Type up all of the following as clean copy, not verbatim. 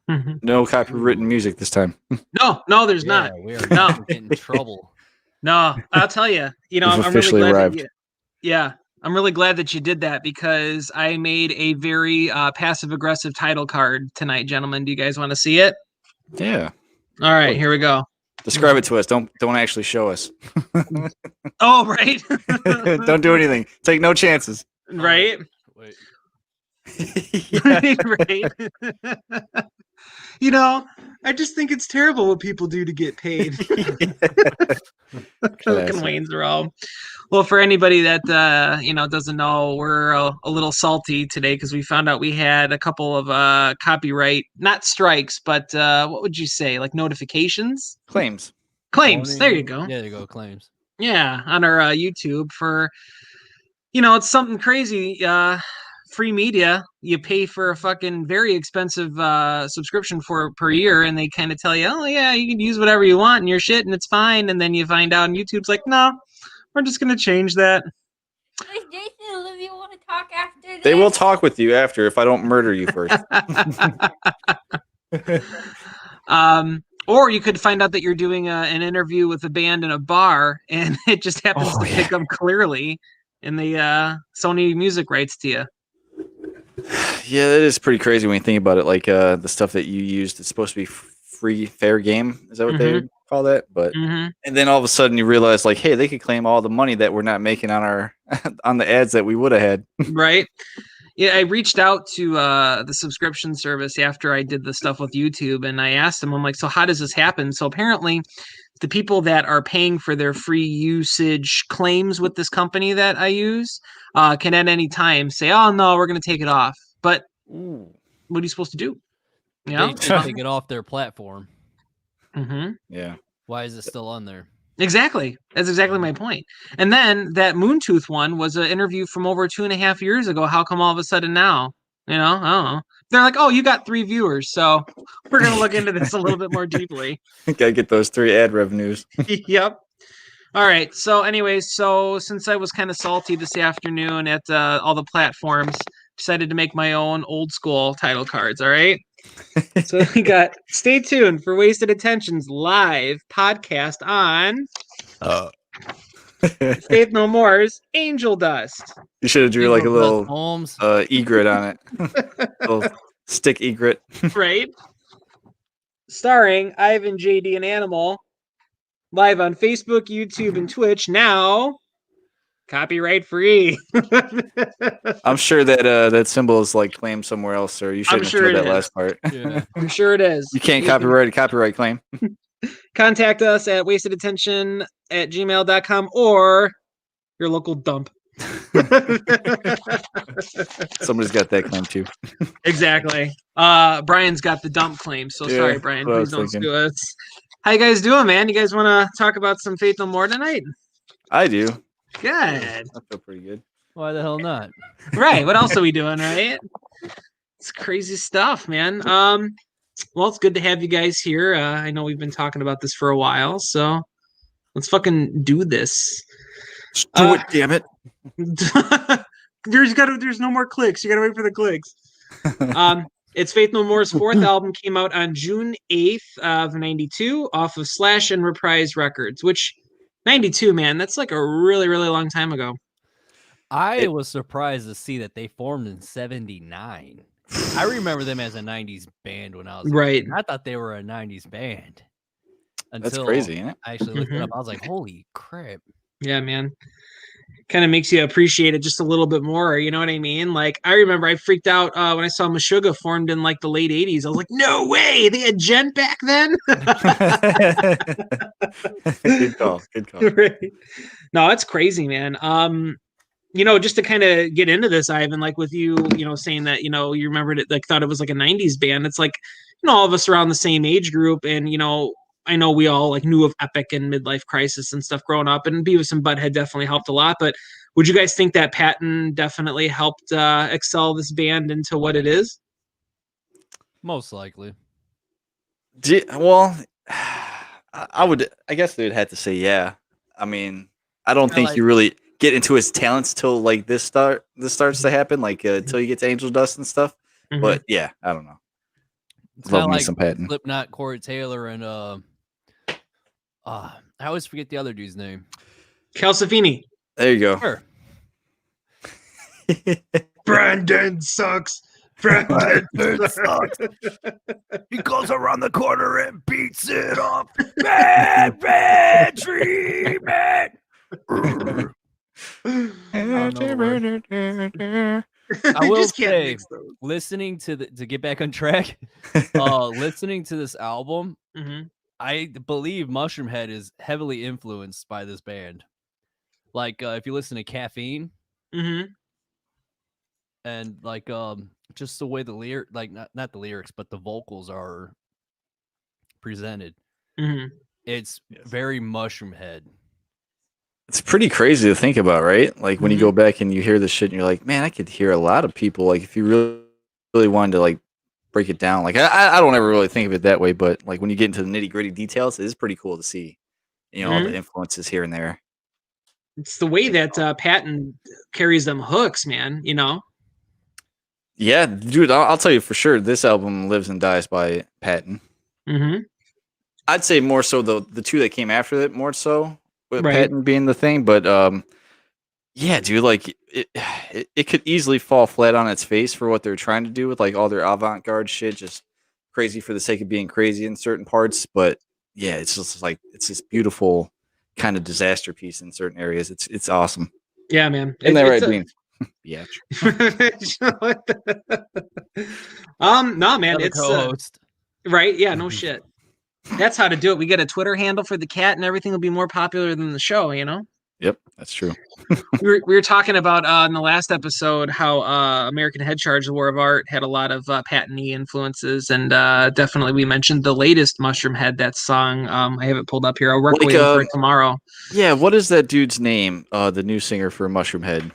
No copywritten music this time. No, there's not. We are No. getting in trouble. No, I'll tell you. We've I'm really officially glad arrived. I'm really glad that you did that because I made a very passive aggressive title card tonight, gentlemen. Do you guys want to see it? Yeah. All right, here we go. Describe it to us. Don't actually show us. Oh, right. Don't do anything. Take no chances. Right. Wait. Right. I just think it's terrible what people do to get paid. Fucking Wayne's World. Well, for anybody that doesn't know, we're a little salty today because we found out we had a couple of copyright, not strikes, but what would you say, like notifications? Claims. There you go. Yeah, there you go. Claims. Yeah, on our YouTube for, it's something crazy. Free media, you pay for a fucking very expensive subscription for per year, and they kind of tell you, oh yeah, you can use whatever you want in your shit, and it's fine. And then you find out, and YouTube's like, no, we're just gonna change that. Does Jason and Olivia want to talk after this? They will talk with you after if I don't murder you first. Or you could find out that you're doing an interview with a band in a bar, and it just happens to pick up clearly in the Sony music rights to you. Yeah, that is pretty crazy when you think about it. Like the stuff that you used, it's supposed to be free, fair game. Is that what they call that? But and then all of a sudden you realize, like, hey, they could claim all the money that we're not making on our on the ads that we would have had. Right. Yeah, I reached out to the subscription service after I did the stuff with YouTube, and I asked them, I'm like, so how does this happen? So apparently the people that are paying for their free usage claims with this company that I use can at any time say, oh, no, we're going to take it off. But what are you supposed to do? They take it off their platform. Yeah. Why is it still on there? Exactly. That's exactly my point. And then that Moontooth one was an interview from over 2.5 years ago. How come all of a sudden now? I don't know. They're like, oh, you got 3 viewers, so we're going to look into this a little bit more deeply. Gotta get those 3 ad revenues. Yep. All right. So anyways, since I was kind of salty this afternoon at all the platforms, decided to make my own old school title cards. All right. So we got, stay tuned for Wasted Attention's live podcast on Faith No More's Angel Dust. You should have drew like a little Holmes egret on it. Little stick egret. Right. Starring Ivan, JD, and Animal. Live on Facebook, YouTube, and Twitch. Now, copyright free. I'm sure that that symbol is like claimed somewhere else, sir. You shouldn't have that last part. Yeah. I'm sure it is. You can't copyright a copyright claim. Contact us at wastedattention@gmail.com or your local dump. Somebody's got that claim too. Exactly. Brian's got the dump claim, so sorry, Brian. Please don't sue us. How you guys doing, man? You guys want to talk about some Faith No More tonight? I do. Good. I feel pretty good. Why the hell not? Right. What else are we doing, right? It's crazy stuff, man. Well, it's good to have you guys here. I know we've been talking about this for a while, so let's fucking do this. Do it, damn it. There's no more clicks. You gotta wait for the clicks. It's Faith No More's 4th album, came out on June 8th of 92 off of Slash and Reprise Records, which 92, man, that's like a really, really long time ago. I was surprised to see that they formed in 79. I remember them as a 90s band when I was right. I thought they were a 90s band. That's crazy, isn't it? I actually looked it up. I was like, holy crap. Yeah, man. Kind of makes you appreciate it just a little bit more. You know what I mean? Like, I remember I freaked out when I saw Meshuggah formed in like the late 80s. I was like, no way. They had Gent back then. Good call. Good call. Right. No, it's crazy, man. Just to kind of get into this, Ivan, like with you, saying that, you remembered it, like thought it was like a 90s band. It's like, all of us around the same age group. And, I know we all like knew of Epic and Midlife Crisis and stuff growing up, and Beavis and Butthead definitely helped a lot. But would you guys think that Patton definitely helped excel this band into what it is? Most likely. Well, I guess they would have to say yeah. I mean, I don't think you really get into his talents till like this starts to happen, like till you get to Angel Dust and stuff. But yeah, I don't know. It's Love kinda me like some Patton. Slipknot, Corey Taylor, and I always forget the other dude's name. Calcifini. There you go. Sure. Brandon sucks. Brandon sucks. He goes around the corner and beats it up. Bad treatment. I will say, listening to get back on track, listening to this album, I believe Mushroomhead is heavily influenced by this band. Like, if you listen to Caffeine, and like, just the way the lyric, like not the lyrics, but the vocals are presented, it's very Mushroomhead. It's pretty crazy to think about, right? Like when you go back and you hear this shit and you're like, man, I could hear a lot of people. Like if you really wanted to like break it down, like I don't ever really think of it that way, but like when you get into the nitty gritty details, it is pretty cool to see, you know, all the influences here and there. It's the way that Patton carries them hooks, man, you know? Yeah, dude, I'll tell you for sure, this album lives and dies by Patton. I'd say more so the two that came after it, more so. With Patton being the thing, but yeah, dude, like it could easily fall flat on its face for what they're trying to do with like all their avant-garde shit, just crazy for the sake of being crazy in certain parts. But yeah, it's just like it's this beautiful kind of disaster piece in certain areas. It's awesome. Yeah, man. Isn't that right, Dean? Yeah. No, man, it's co-host. Right. Yeah, no shit. That's how to do it. We get a Twitter handle for the cat, and everything will be more popular than the show. You know. Yep, that's true. we were talking about in the last episode how American Head Charge: The War of Art had a lot of Patton-y influences, and definitely we mentioned the latest Mushroomhead. That song, I have it pulled up here. I'll work waiting for it tomorrow. Yeah, what is that dude's name? The new singer for Mushroomhead.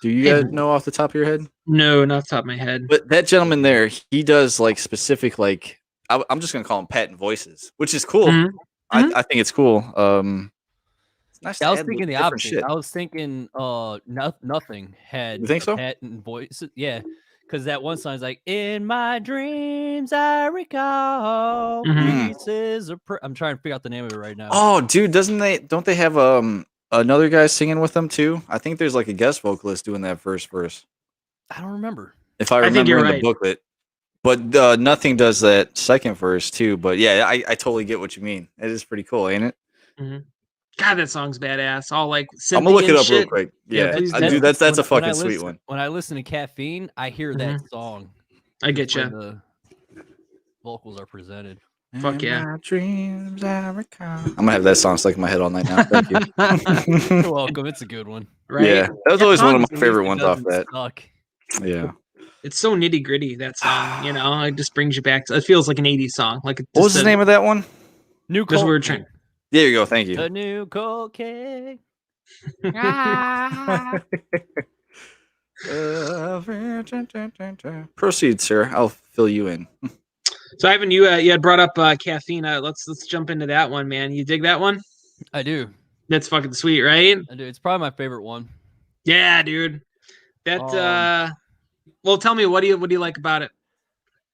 Do you guys know off the top of your head? No, not off the top of my head. But that gentleman there, he does like specific like. I'm just gonna call them Patton voices, which is cool. I think it's cool. It's nice. I was thinking the opposite. Shit. I was thinking, nothing had. You think so? Patton voices, yeah, because that one song is like, "In my dreams, I recall pieces of." I'm trying to figure out the name of it right now. Oh, dude, don't they have another guy singing with them too? I think there's like a guest vocalist doing that first verse. I don't remember. If I remember in the booklet. But Nothing does that second verse too. But yeah, I totally get what you mean. It is pretty cool, ain't it? God, that song's badass. All like I'm gonna look it up real quick. Yeah, dude, that's a fucking sweet one. When I listen to Caffeine, I hear that song. I get you. The vocals are presented. Fuck yeah. My dreams I recall. I'm gonna have that song stuck in my head all night now. Thank you. You're welcome. It's a good one. Right? Yeah, that was always one of my favorite ones off that. Yeah. It's so nitty gritty, that song, you know. It just brings you back to, it feels like an 80s song. Like what was the name of that one? New Cold we were trying. There you go, thank you. The New Cold King. Proceed, sir. I'll fill you in. So Ivan, you had brought up Caffeine. Let's jump into that one, man. You dig that one? I do. That's fucking sweet, right? I do. It's probably my favorite one. Yeah, dude. That well, tell me, what do you like about it?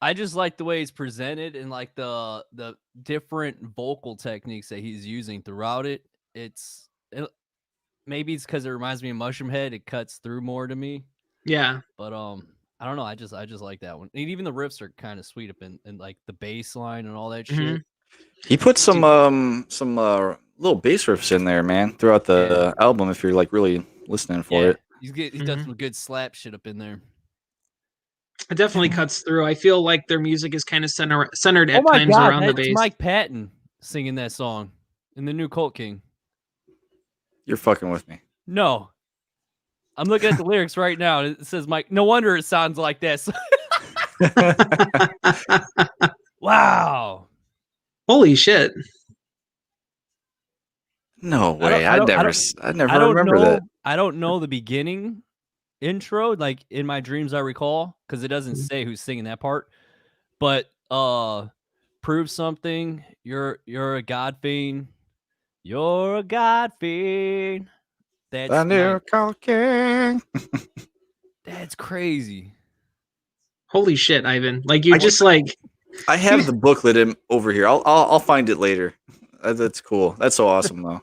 I just like the way it's presented and like the different vocal techniques that he's using throughout it. Maybe it's because it reminds me of Mushroomhead. It cuts through more to me. Yeah. But I don't know. I just like that one. And even the riffs are kind of sweet up in like the bass line and all that shit. He put some little bass riffs in there, man, throughout the album. If you're like really listening for it, he does some good slap shit up in there. It definitely cuts through. I feel like their music is kind of centered at times around the bass. Mike Patton singing that song in The New Cult King. You're fucking with me. No. I'm looking at the lyrics right now. And it says Mike. No wonder it sounds like this. Wow. Holy shit. No way. I never remember that. I don't know the beginning intro, like In My Dreams I Recall, because it doesn't say who's singing that part. But Prove Something, you're a God fiend. You're a God fiend. That's the New Cult King. That's crazy. Holy shit, Ivan. Like you just like I have the booklet over here. I'll find it later. That's cool. That's so awesome though.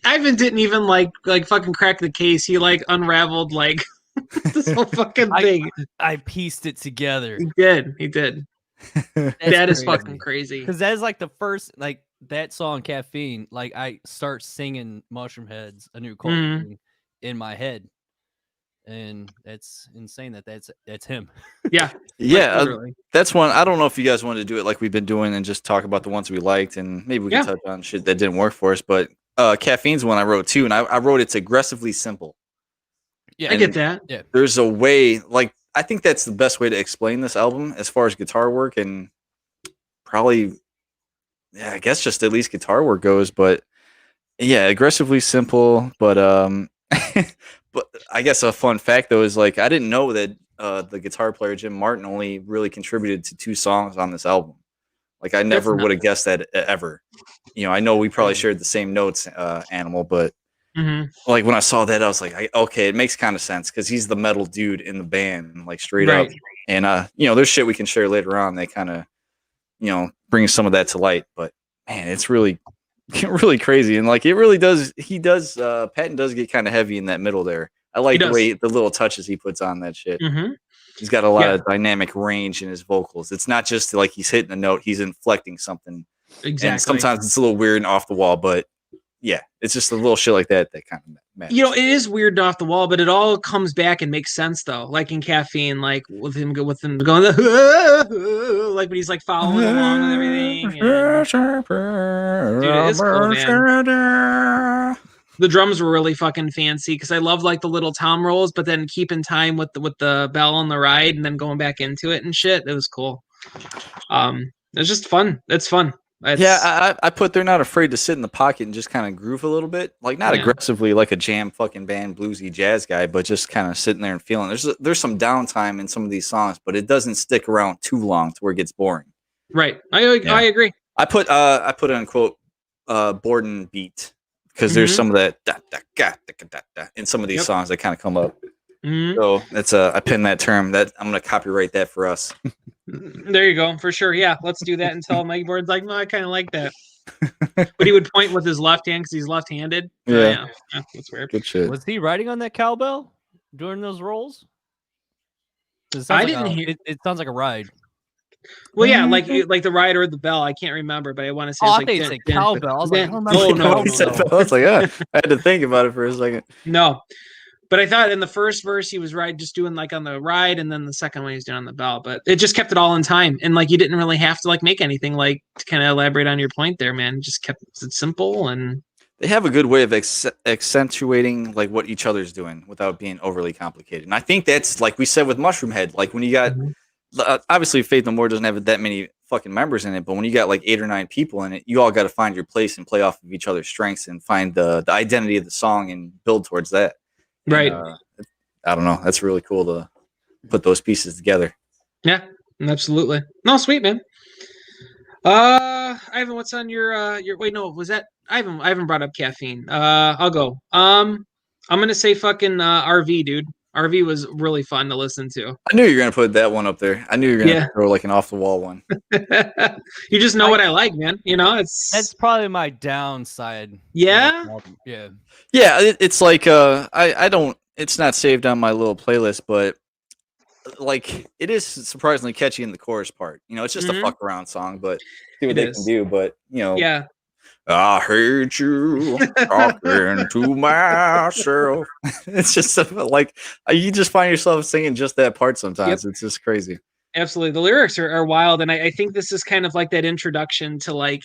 Ivan didn't even like fucking crack the case. He like unraveled like this whole fucking thing. I pieced it together. He did. That is fucking crazy. Because that is like the first, like that song Caffeine, like I start singing Mushroom Heads, A New Cult in my head. And that's insane that's him. Yeah. Yeah. That's one. I don't know if you guys wanted to do it like we've been doing and just talk about the ones we liked, and maybe we can touch on shit that didn't work for us. But Caffeine's one I wrote too, and I wrote it's aggressively simple. Yeah, I get that. Yeah. There's a way, like, I think that's the best way to explain this album as far as guitar work, and probably, yeah, I guess just at least guitar work goes. But yeah, aggressively simple. But but I guess a fun fact though is like I didn't know that the guitar player Jim Martin only really contributed to 2 songs on this album. Like I never would have guessed that ever. You know, I know we probably shared the same notes, Animal, but like when I saw that, I was like, okay, it makes kind of sense because he's the metal dude in the band, like straight up. And you know, there's shit we can share later on that kind of, you know, brings some of that to light. But man, it's really crazy, and like it really does. Patton does get kind of heavy in that middle there. I like the way the little touches he puts on that shit. He's got a lot of dynamic range in his vocals. It's not just like he's hitting a note; he's inflecting something. Exactly. And sometimes it's a little weird and off the wall, but yeah, it's just a little shit like that kind of matters. You know, it is weird and off the wall, but it all comes back and makes sense though. Like in Caffeine, like with him going like when he's like following along and everything. Dude, it is cool, man. The drums were really fucking fancy because I love like the little tom rolls, but then keeping time with the bell on the ride and then going back into it and shit. It was cool. It's just fun. It's fun. I put they're not afraid to sit in the pocket and just kind of groove a little bit, like not aggressively like a jam fucking band bluesy jazz guy, but just kind of sitting there and feeling. There's some downtime in some of these songs, but it doesn't stick around too long to where it gets boring. Right, I agree. I put an unquote Borden beat because there's some of that in some of these songs that kind of come up. So that's I pinned that term. That I'm gonna copyright that for us. There you go, for sure. Yeah, let's do that until Mikey Board's like, no, I kind of like that. But he would point with his left hand because he's left-handed. Yeah, that's weird. Good shit. Was he riding on that cowbell during those rolls? I didn't hear. It sounds like a ride. Well, yeah, like the ride or the bell. I can't remember, but I want to say. I think it's a cowbell. I was like, no. I was like, I had to think about it for a second. No. But I thought in the first verse he was just doing like on the ride, and then the second one he was doing on the bell. But it just kept it all in time, and like you didn't really have to like make anything like to kind of elaborate on your point there, man. It just kept it simple, and they have a good way of accentuating like what each other's doing without being overly complicated. And I think that's like we said with Mushroom Head, like when you got obviously Faith No More doesn't have that many fucking members in it, but when you got like 8 or 9 people in it, you all got to find your place and play off of each other's strengths and find the identity of the song and build towards that. Right. And, I don't know. That's really cool to put those pieces together. Yeah, absolutely. No, sweet, man. Ivan, what's on your wait, no, was that Ivan brought up Caffeine. I'll go. I'm gonna say fucking RV, dude. RV was really fun to listen to. I knew you were gonna put that one up there. I knew you were gonna throw like an off the wall one. You just know what I like, man. You know, that's probably my downside. Yeah. Yeah. Yeah. It's like I don't. It's not saved on my little playlist, but like it is surprisingly catchy in the chorus part. You know, it's just a fuck around song, but see what they can do. But you know, yeah. I heard you talking to myself. It's just like you just find yourself singing just that part sometimes. It's just crazy. Absolutely. The lyrics are wild. And I think this is kind of like that introduction to like,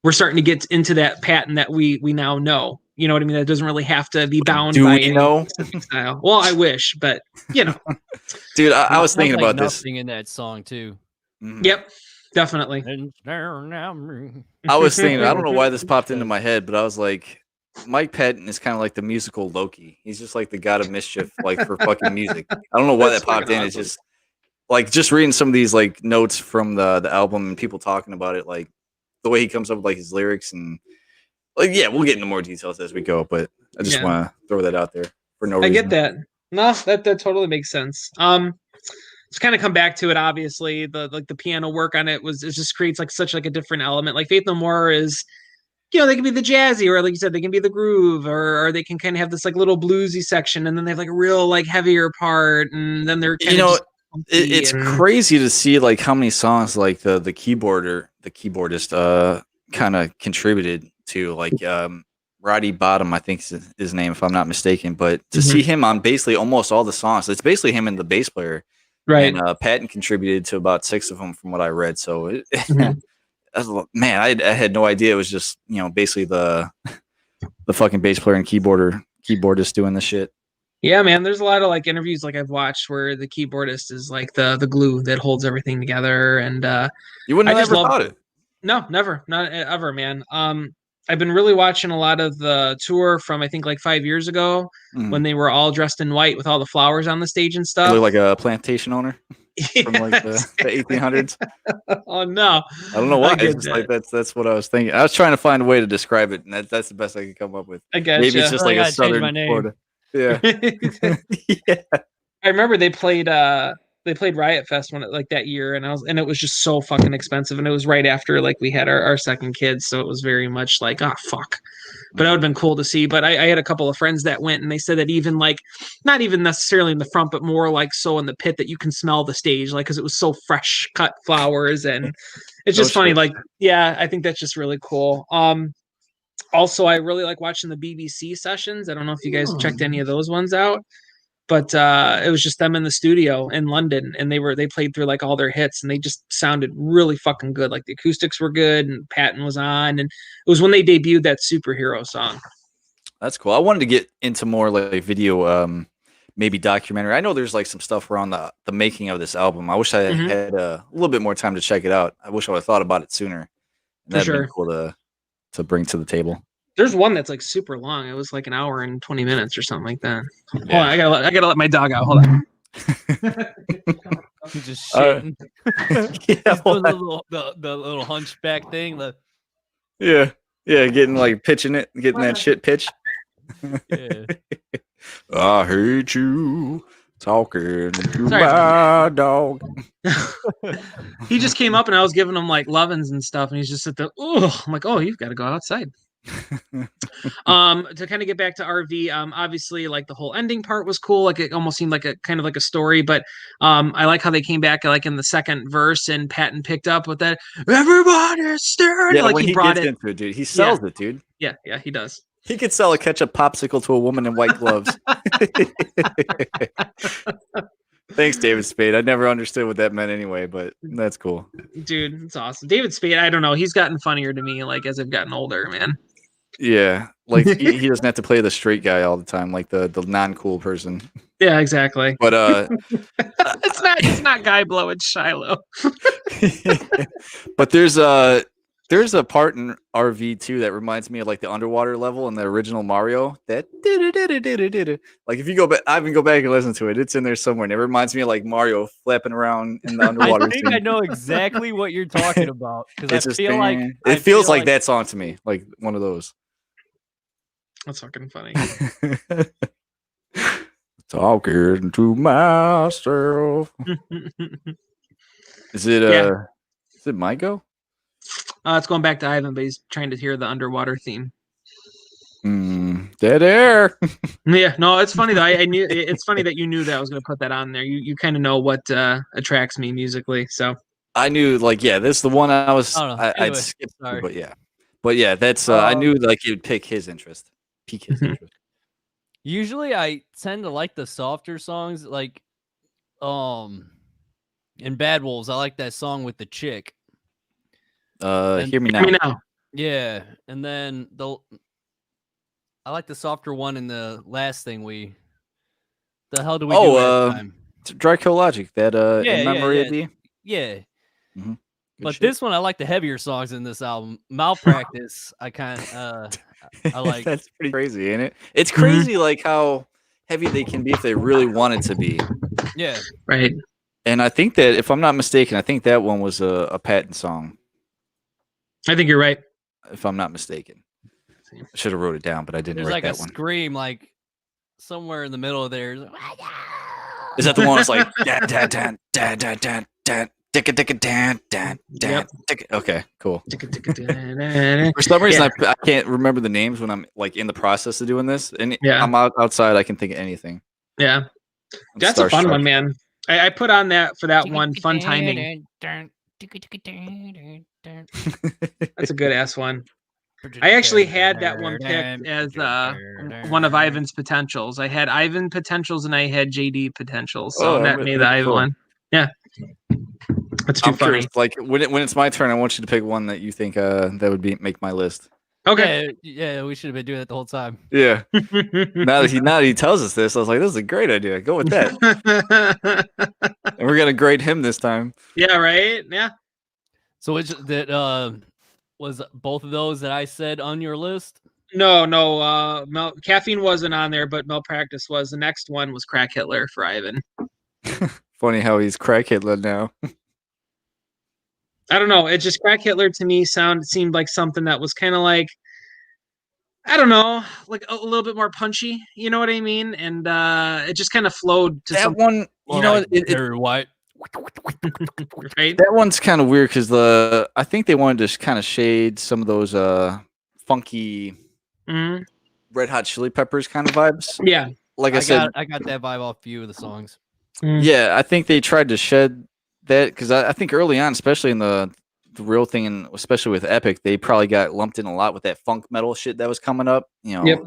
we're starting to get into that pattern that we now know. You know what I mean? That doesn't really have to be bound by any specific style. Well, I wish, but you know. Dude, I was thinking about this. In that song too. Yep. Definitely. I was thinking, I don't know why this popped into my head, but I was like, Mike Patton is kind of like the musical Loki. He's just like the god of mischief, like for fucking music. I don't know why that popped in. It's just like just reading some of these like notes from the album and people talking about it, like the way he comes up with like his lyrics and like we'll get into more details as we go, but I just want to throw that out there for no reason. I get that. No, that totally makes sense. just kind of come back to it. Obviously, the piano work on it just creates like such like a different element. Like Faith No More is, they can be the jazzy, or like you said, they can be the groove, or they can kind of have this like little bluesy section, and then they have like a real like heavier part, and then they're kind of it's crazy to see like how many songs like the keyboardist kind of contributed to, like Roddy Bottom, I think is his name if I'm not mistaken, but to see him on basically almost all the songs, it's basically him and the bass player, right? And Patton contributed to about 6 of them from what I read. So man, I had no idea it was just basically the fucking bass player and keyboardist doing the shit. Yeah, man. There's a lot of like interviews like I've watched where the keyboardist is like the glue that holds everything together. And you wouldn't have ever thought it. No, never, not ever, man. I've been really watching a lot of the tour from I think like 5 years ago when they were all dressed in white with all the flowers on the stage and stuff. They look like a plantation owner from like the 1800s. Oh no, I don't know why. It's just like that's what I was thinking. I was trying to find a way to describe it, and that's the best I could come up with. I guess maybe it's just like a southern Florida. Yeah. Yeah. I remember they played Riot Fest that year, and it was just so fucking expensive, and it was right after like we had our second kid, so it was very much like, oh fuck. But that would have been cool to see. But I had a couple of friends that went, and they said that even like not even necessarily in the front, but more like so in the pit that you can smell the stage, like because it was so fresh cut flowers, and it's just funny. Like, yeah, I think that's just really cool. Also, I really like watching the BBC sessions. I don't know if you guys checked any of those ones out, but it was just them in the studio in London, and they played through like all their hits, and they just sounded really fucking good. Like the acoustics were good, and Patton was on, and it was when they debuted that Superhero song. That's cool. I wanted to get into more like video, maybe documentary. I know there's like some stuff around the making of this album. I wish I had a little bit more time to check it out. I wish I would have thought about it sooner. That'd be cool to bring to the table. There's one that's like super long. It was like an hour and 20 minutes or something like that. Hold on, I gotta let my dog out. Hold on. He's just shitting. The little hunchback thing. Yeah, getting like pitching it, getting that shit pitch. Yeah. I hate you talking to my dog. He just came up and I was giving him like lovin's and stuff, and he's just at the I'm like, oh, you've got to go outside. To kind of get back to RV, obviously like the whole ending part was cool. Like it almost seemed like a kind of like a story, but I like how they came back like in the second verse and Patton picked up with that everybody's staring. Yeah, like when he brought it into it, dude. He sells it, dude. Yeah, he does. He could sell a ketchup popsicle to a woman in white gloves. Thanks, David Spade. I never understood what that meant anyway, but that's cool. Dude, it's awesome. David Spade, I don't know. He's gotten funnier to me like as I've gotten older, man. Yeah, like he doesn't have to play the straight guy all the time, like the non-cool person. Yeah, exactly. But it's not Guy Blow, it's Shiloh. But there's a part in RV2 that reminds me of like the underwater level in the original Mario. That like if you go back, I even go back and listen to it. It's in there somewhere, and it reminds me of like Mario flapping around in the underwater. I think I know exactly what you're talking about because I feel like it feels like that song to me, like one of those. That's fucking funny. Talking to myself. Is it my go? It's going back to Ivan, but he's trying to hear the underwater theme. Dead air. Yeah, no, it's funny though. I knew it's funny that you knew that I was going to put that on there. You kind of know what attracts me musically, so I knew like this is the one I'd Anyway, skip, but yeah, that's I knew like you'd pick his interest. Pique his interest. Usually I tend to like the softer songs, like in Bad Wolves, I like that song with the chick. Hear Me Now. Yeah, and then I like the softer one in the last thing the hell do we do last time? Dryco Logic, that In Memory of Thee. Yeah. Mm-hmm. But shit. This one I like the heavier songs in this album. Malpractice, I like. That's pretty crazy, ain't it? It's crazy like how heavy they can be if they really wanted to be. Yeah. Right. And I think that if I'm not mistaken, I think that one was a Patton song. I think you're right. If I'm not mistaken. I should have wrote it down, but I didn't. There's write like that a one. scream, like somewhere in the middle of there. Is that the one that's like dan dan dan dan dan dan dan dicka dicka dan dan dan Yep. dicka? Okay, cool. Yeah. For some reason, I can't remember the names when I'm like in the process of doing this, and Yeah. I'm outside. I can think of anything. Yeah. I'm That's a fun starstruck. one, man. I put on that for that one, Fun Timing. That's a good ass one. I actually had that one picked as one of Ivan's potentials. I had Ivan potentials and I had JD potentials. So that made the Ivan one. Yeah. That's too I'm funny. curious, like when it's my turn, I want you to pick one that you think that would make my list. Okay. Yeah, we should have been doing that the whole time. Yeah. now that he tells us this, I was like, this is a great idea. Go with that. And we're gonna grade him this time. Yeah, right? Yeah. So which that was both of those that I said on your list? No. Caffeine wasn't on there, but Malpractice was. The next one was Crack Hitler for Ivan. Funny how he's Crack Hitler now. I don't know. It just Crack Hitler to me seemed like something that was kind of like, I don't know, like a little bit more punchy. You know what I mean? And it just kind of flowed to That one, you know, Barry White. right? That one's kind of weird because I think they wanted to kind of shade some of those funky Red Hot Chili Peppers kind of vibes. Yeah. Like I said, I got that vibe off a few of the songs. Yeah, I think they tried to shed that because I think early on, especially in the real thing, and especially with Epic, they probably got lumped in a lot with that funk metal shit that was coming up. You know, Yep.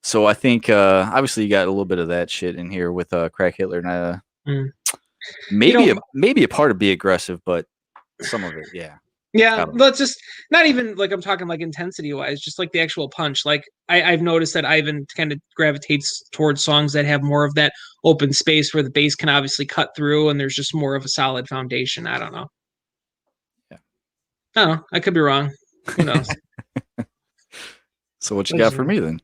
So I think obviously you got a little bit of that shit in here with Crack Hitler and maybe a part of Be Aggressive, but some of it, yeah. Yeah, but just not even like I'm talking like intensity wise, just like the actual punch. Like I've noticed that Ivan kind of gravitates towards songs that have more of that open space where the bass can obviously cut through and there's just more of a solid foundation. I don't know. Yeah. I don't know. I could be wrong. Who knows? So what you got for me then?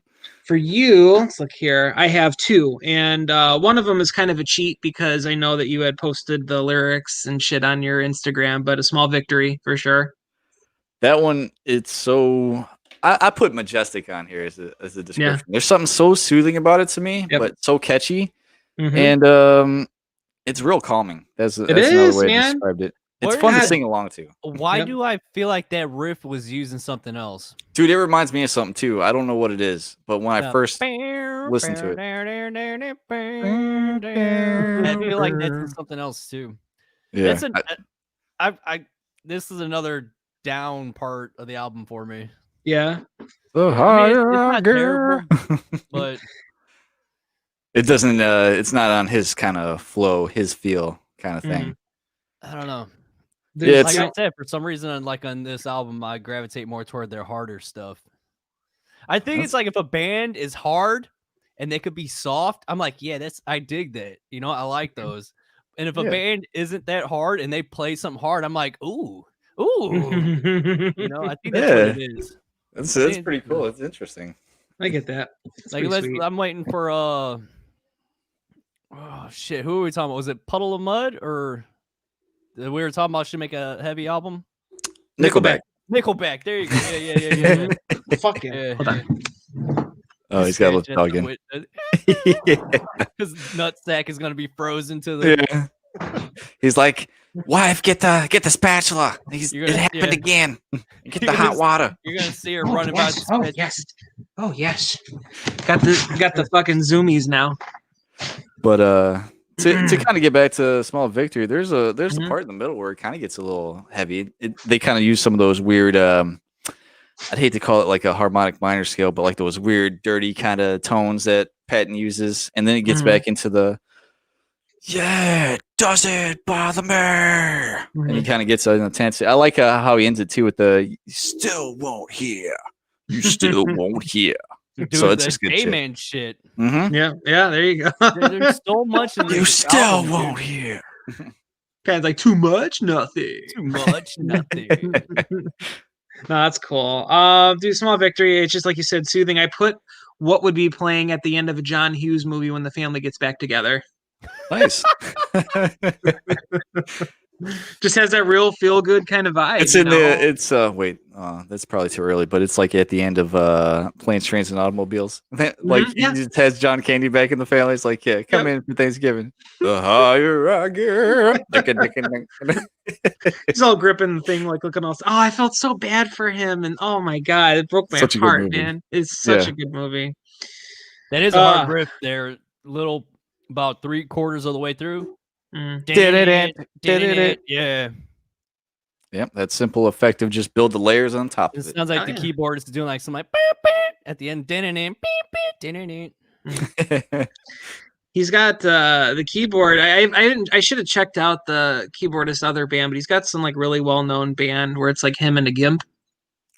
For you, let's look here. I have two, and one of them is kind of a cheat because I know that you had posted the lyrics and shit on your Instagram, but A Small Victory for sure. That one, it's so. I put Majestic on here as a description. Yeah. There's something so soothing about it to me, Yep. but so catchy, Mhm. and it's real calming. That's another is, way man. to describe it. It's Where fun to had- sing along to. Why Yep. do I feel like that riff was using something else? Dude, it reminds me of something too. I don't know what it is, but when I Yeah. first listened to it, I feel like that's in something else too. yeah, That's this is another down part of the album for me. Yeah. the I mean, it's higher not I go. terrible, but It doesn't. It's not on his kind of flow, his feel kind of thing. I don't know. Yeah, Like it's- I said, for some reason, on this album, I gravitate more toward their harder stuff. I think it's like if a band is hard and they could be soft, I'm like, yeah, I dig that. You know, I like those. And if a Yeah. band isn't that hard and they play something hard, I'm like, ooh. You know, I think that's what it is. That's pretty cool. It's interesting. I get that. It's Like, pretty sweet. I'm waiting for oh shit, who are we talking about? Was it Puddle of Mud or we were talking about should make a heavy album? Nickelback. Nickelback. There you go. Yeah. Fuck yeah. Yeah. Hold on. Oh, he's got a little dog in. Because Nutsack is gonna be frozen to the. Yeah. He's like, wife, get the spatula. You're It gonna- happened yeah. again. Get You're the gonna hot water. You're gonna see her Oh, running yes. by. Oh, yes. Oh, yes. Got the fucking zoomies now. But to kind of get back to Small Victory, there's a Mhm. part in the middle where it kind of gets a little heavy. They kind of use some of those weird. I'd hate to call it like a harmonic minor scale, but like those weird, dirty kind of tones that Patton uses, and then it gets Mhm. back into the. Yeah, does it bother me? And he kind of gets intense. I like how he ends it too with the "You still won't hear, you still won't hear." Dude, So it's that's just good shit. Amen shit. Mm-hmm. Yeah, there you go. There's so much in this. You still album, won't dude. hear. Pat's like, too much? Nothing. Too much, nothing. No, that's cool. Do Small Victory. It's just like you said, soothing. I put what would be playing at the end of a John Hughes movie when the family gets back together. Nice. Just has that real feel good kind of vibe. It's in the. It's wait. That's probably too early, but it's like at the end of Planes, Trains, and Automobiles. Like he just has John Candy back in the family. It's like, yeah, come in for Thanksgiving. The higher I get. He's all gripping the thing, like looking all. Oh, I felt so bad for him, and oh my god, it broke my heart, man. It's such a good movie. That is a hard riff there. Little about 3/4 of the way through. Yeah. Yep, that simple effect of just build the layers on top of it. It sounds like the keyboard is doing like some like at the end. He's got the keyboard. I should have checked out the keyboardist other band, but he's got some like really well known band where it's like him and a gimp.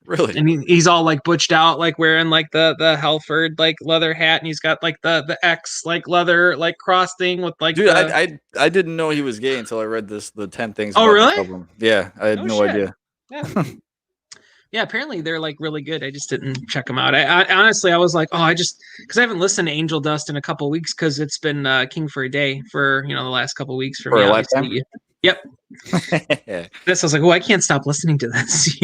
Really? And he's all like butched out, like wearing like the Halford like leather hat, and he's got like the X like leather like cross thing with like. Dude, I didn't know he was gay until I read the 10 things. Oh, really? Yeah, I had no idea. Yeah. Yeah, apparently they're like really good. I just didn't check them out. I honestly, I was like, because I haven't listened to Angel Dust in a couple of weeks because it's been King for a Day for the last couple of weeks for me. A lifetime? Yep. This I was like, I can't stop listening to this.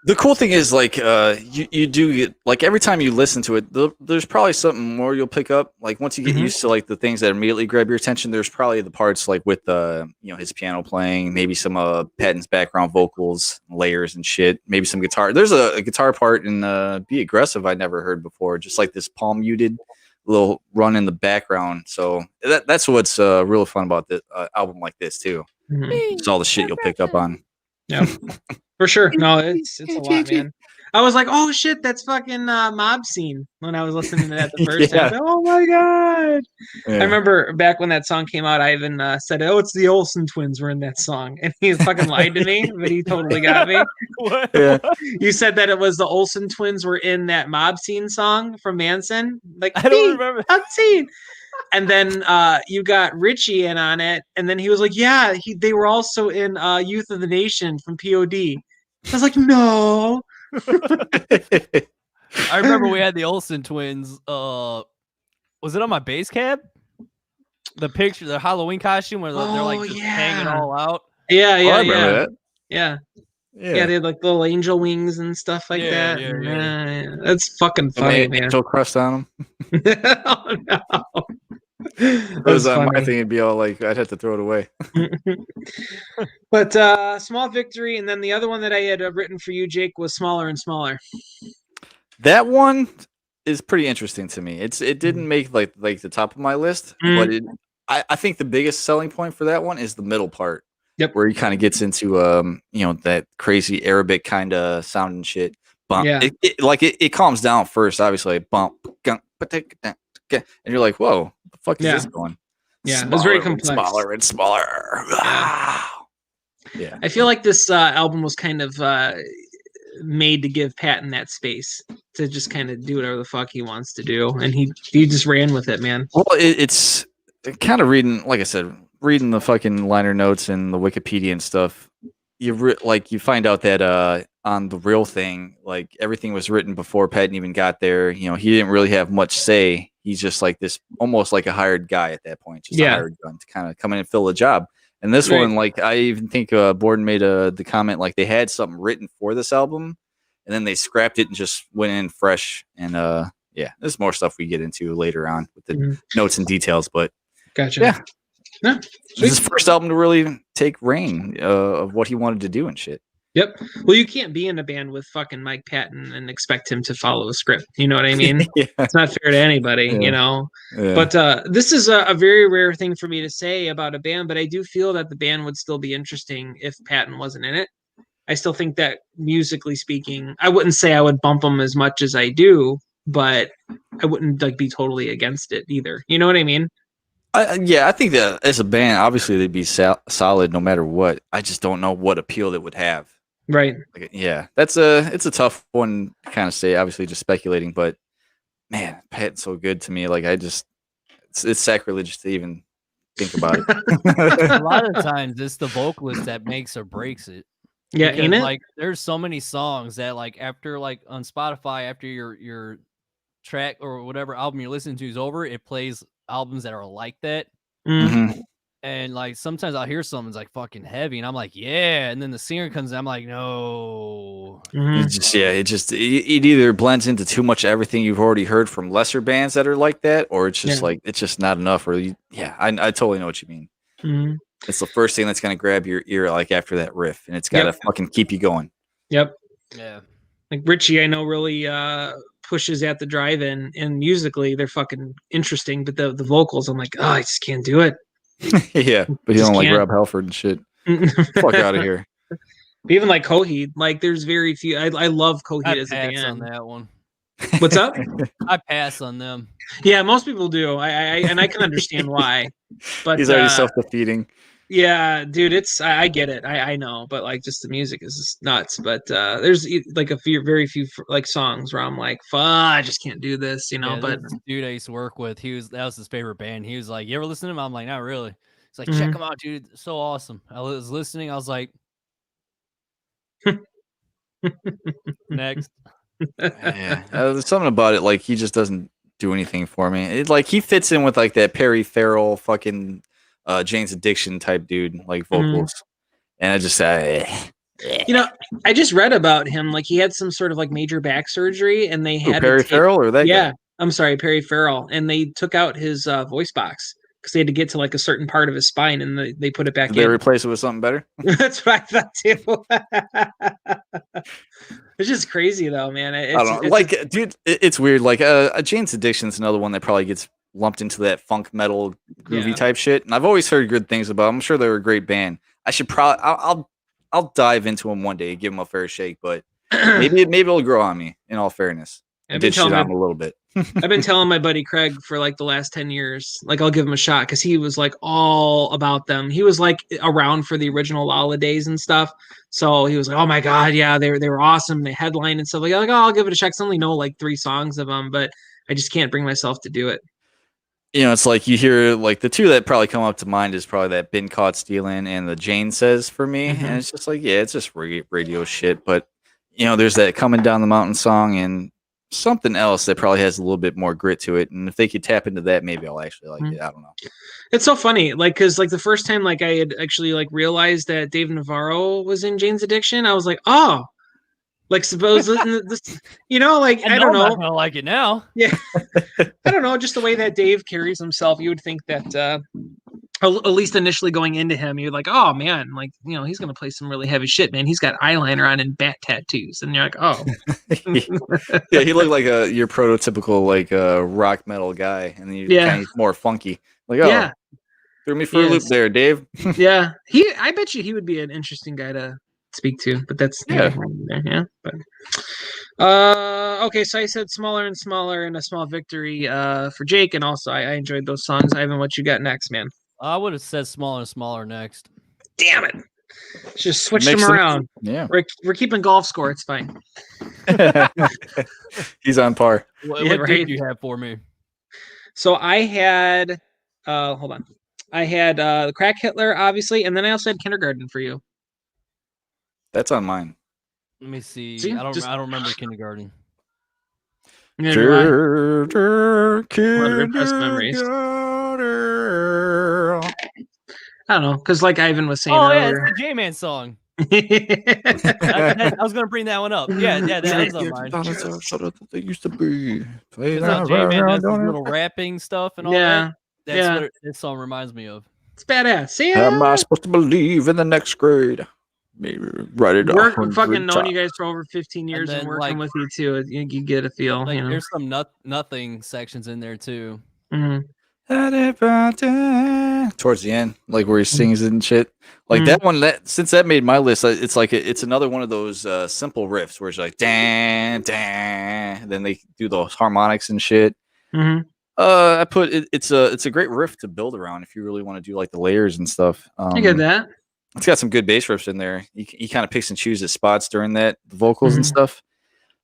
The cool thing is like you do get like every time you listen to it, there's probably something more you'll pick up. Like once you get used to like the things that immediately grab your attention, there's probably the parts like with his piano playing, maybe some Patton's background vocals, layers and shit, maybe some guitar. There's a guitar part in Be Aggressive I'd never heard before, just like this palm muted little run in the background. So that's what's really fun about this album like this too. It's all the shit you'll pick up on. Yeah, for sure. No, it's a lot, man. I was like, oh shit, that's fucking Mob Scene when I was listening to that the first time. Oh my god! Yeah. I remember back when that song came out, I even said, "Oh, it's the Olsen twins were in that song," and he fucking lied to me, but he totally got me. What? Yeah. You said that it was the Olsen twins were in that Mob Scene song from Manson. Like I don't remember Mob Scene. And then you got Richie in on it, and then he was like, "Yeah, they were also in Youth of the Nation from POD." I was like, "No." I remember we had the Olsen twins. Was it on my base cab? The picture, the Halloween costume where they're like just hanging all out. Yeah, I remember that. Yeah. Yeah, they had like little angel wings and stuff like that. Yeah. That's fucking funny, man. Angel crust on them. Oh no. That was my thing. It'd be all like I'd have to throw it away. But Small Victory, and then the other one that I had written for you, Jake, was Smaller and Smaller. That one is pretty interesting to me. It didn't make like the top of my list, but I think the biggest selling point for that one is the middle part. Yep. Where he kind of gets into that crazy Arabic kind of sound and shit. Bump. Yeah. It calms down first, obviously. Bump, gunk, and you're like, whoa, the fuck is this going? Yeah, it was very complex. Smaller and smaller. Wow. Yeah. I feel like this album was kind of made to give Patton that space to just kind of do whatever the fuck he wants to do, and he just ran with it, man. Well, it's kind of reading, like I said, reading the fucking liner notes and the Wikipedia and stuff. You find out that on the real thing, like everything was written before Patton even got there. He didn't really have much say. He's just like this, almost like a hired guy at that point, just a hired gun to kind of come in and fill the job. And this one, like I even think Borden made the comment like they had something written for this album, and then they scrapped it and just went in fresh. And there's more stuff we get into later on with the notes and details. But gotcha. Yeah. No, this is his first album to really take reign of what he wanted to do and shit. Yep. Well, you can't be in a band with fucking Mike Patton and expect him to follow a script. You know what I mean? It's not fair to anybody, Yeah. But this is a very rare thing for me to say about a band, but I do feel that the band would still be interesting if Patton wasn't in it. I still think that musically speaking, I wouldn't say I would bump them as much as I do, but I wouldn't be totally against it either. You know what I mean? I think that as a band, obviously they'd be solid no matter what. I just don't know what appeal it would have. Right. It's a tough one to kind of say. Obviously, just speculating, but man, Patton's so good to me. Like it's sacrilegious to even think about it. A lot of times, it's the vocalist that makes or breaks it. Yeah, ain't it? Like, there's so many songs that, like, after on Spotify, after your track or whatever album you're listening to is over, it plays albums that are like that. Mm-hmm. And like sometimes I'll hear something's like fucking heavy, and I'm like, yeah. And then the singer comes in, I'm like, no. It either blends into too much everything you've already heard from lesser bands that are like that, or it's just like it's just not enough. Or I totally know what you mean. Mm-hmm. It's the first thing that's gonna grab your ear, like after that riff, and it's gotta fucking keep you going. Yep. Yeah. Like Richie, I know really pushes at the drive-in, and musically they're fucking interesting, but the vocals, I'm like, oh, I just can't do it. Yeah, but you don't like Rob Halford and shit. Fuck out of here. Even like Coheed, like there's very few. I love Coheed as a band. On that one. What's up? I pass on them. Yeah, most people do. I can understand why. But he's already self-defeating. Yeah, dude, I get it. I know, but like just the music is just nuts. But there's like very few like songs where I'm like, fuck, I just can't do this, you know. But dude I used to work with, that was his favorite band. He was like, you ever listen to him? I'm like, not really. He's like, check him out, dude. So awesome. I was listening. I was like, next. Yeah, there's something about it. Like he just doesn't do anything for me. It like he fits in with like that Perry Farrell fucking Jane's Addiction type dude, like vocals. And I just you know, I just read about him. Like he had some sort of like major back surgery, and they had Perry Farrell or that guy? I'm sorry, Perry Farrell, and they took out his voice box because they had to get to like a certain part of his spine, and they put it back in. Did they replace it with something better? That's what I thought too. It's just crazy though, man. I don't know. Dude, it's weird. Like Jane's Addiction's another one that probably gets lumped into that funk metal groovy type shit. And I've always heard good things about them. I'm sure they're a great band. I should probably I'll dive into them one day, give them a fair shake, but maybe it'll grow on me, in all fairness. I did shit on them a little bit. I've been telling my buddy Craig for like the last 10 years, like I'll give him a shot because he was like all about them. He was like around for the original Lala days and stuff. So he was like, oh my God, yeah, they were awesome. They headlined and stuff like that. Oh, I'll give it a check. I only know like 3 songs of them, but I just can't bring myself to do it. You know, it's like you hear like the 2 that probably come up to mind is probably that Been Caught Stealing and the Jane Says for me. And it's just like, yeah, it's just radio shit. But, you know, there's that Coming Down the Mountain song and something else that probably has a little bit more grit to it. And if they could tap into that, maybe I'll actually like it. I don't know. It's so funny. Like, cause like the first time, like I had actually like realized that Dave Navarro was in Jane's Addiction. I was like, oh, like suppose this, you know, like, I don't know. I'm gonna like it now. Yeah. I don't know. Just the way that Dave carries himself, you would think that, at least initially going into him, you're like, oh man, like, you know, he's going to play some really heavy shit, man. He's got eyeliner on and bat tattoos. And you're like, oh. Yeah, he looked like your prototypical like rock metal guy. And then kind of more funky. Like, oh, threw me for a loop there, Dave. Yeah. I bet you he would be an interesting guy to speak to, but that's but okay, so I said Smaller and Smaller and a Small Victory for Jake, and also I enjoyed those songs. Ivan, what you got next, man? I would have said Smaller and Smaller next. Damn it. Just switch them around. Yeah. We're keeping golf score. It's fine. He's on par. What did you have for me? So I had, hold on. I had Crack Hitler, obviously, and then I also had Kindergarten for you. That's on mine. Let me see. I don't remember Kindergarten. Repressed memories. I don't know, because like Ivan was saying earlier. It's the J-Man song. I was gonna bring that one up. Yeah, that's on mine. They used to be. J-Man does little rapping stuff and all that. That's what this song reminds me of. It's badass. See, how am I supposed to believe in the next grade? Maybe write it down. Fucking known you guys for over 15 years and working with you too. You get a feel. Like, you know? There's some nothing sections in there too. Mm-hmm. Towards the end, like where he sings and shit, like that one. Since that made my list, it's like it's another one of those simple riffs where it's like dan dan, then they do those harmonics and shit. I put it's a great riff to build around if you really want to do like the layers and stuff. I get that. It's got some good bass riffs in there. He kind of picks and chooses spots during the vocals and stuff.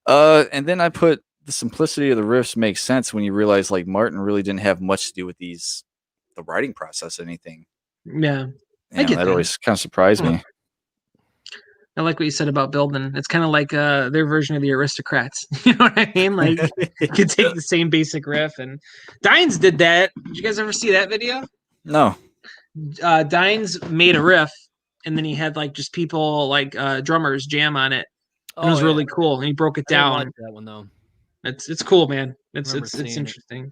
And then I put the simplicity of the riffs makes sense when you realize like Martin really didn't have much to do with the writing process, anything. Yeah. I get that. Always kind of surprised me. I like what you said about building. It's kind of like their version of the Aristocrats. You know what I mean? Like you could take the same basic riff, and Dines did that. Did you guys ever see that video? No. Dines made a riff, and then he had like just people like drummers jam on it. It was really cool, and he broke it I didn't down. like that one though. It's cool, man. It's interesting.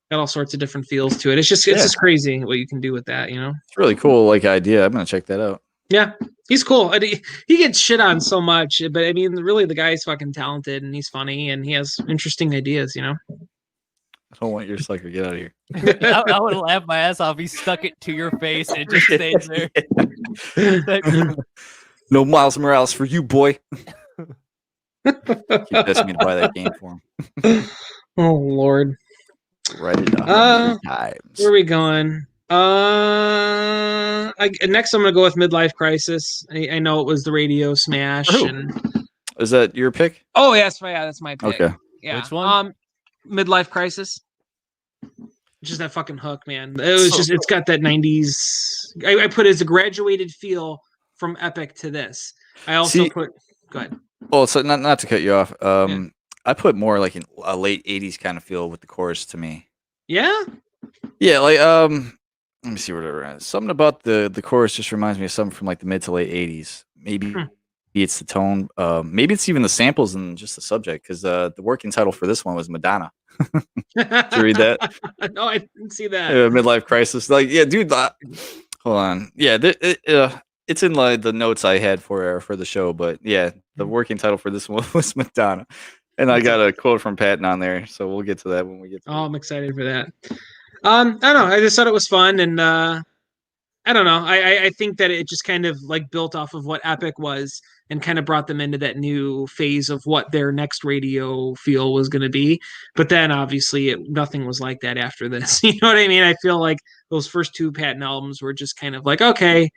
Got all sorts of different feels to it. It's just crazy what you can do with that, you know. It's really cool, like idea. I'm gonna check that out. Yeah, he's cool. He gets shit on so much, but I mean, really, the guy's fucking talented and he's funny and he has interesting ideas, you know. I don't want your sucker. Get out of here. I would laugh my ass off. He stuck it to your face and it just stays there. No Miles Morales for you, boy. Keep asking me to buy that game for him. Oh Lord. Write it down. Times. Where are we going? Next I'm gonna go with Midlife Crisis. I know it was the radio smash. Is that your pick? Oh yes, yeah, that's my pick. Okay. Yeah. Which one? Midlife Crisis. Just that fucking hook, man. It was it's got that 90s. I put it as a graduated feel from Epic to this. I also put. Go ahead. Well, so not to cut you off. I put more like a late 80s kind of feel with the chorus to me. Yeah? Yeah, like let me see whatever. Something about the chorus just reminds me of something from like the mid to late 80s. Maybe it's the tone. Maybe it's even the samples and just the subject, because the working title for this one was Madonna. Did you read that? No, I didn't see that. Midlife Crisis. Like, yeah, dude. Hold on. Yeah, it's in like the notes I had for the show, but yeah, the working title for this one was Madonna. And I got a quote from Patton on there, so we'll get to that when we get to I'm excited for that. I don't know. I just thought it was fun, and I don't know. I think that it just kind of like built off of what Epic was and kind of brought them into that new phase of what their next radio feel was going to be. But then obviously nothing was like that after this. You know what I mean? I feel like those first two Patton albums were just kind of like, okay,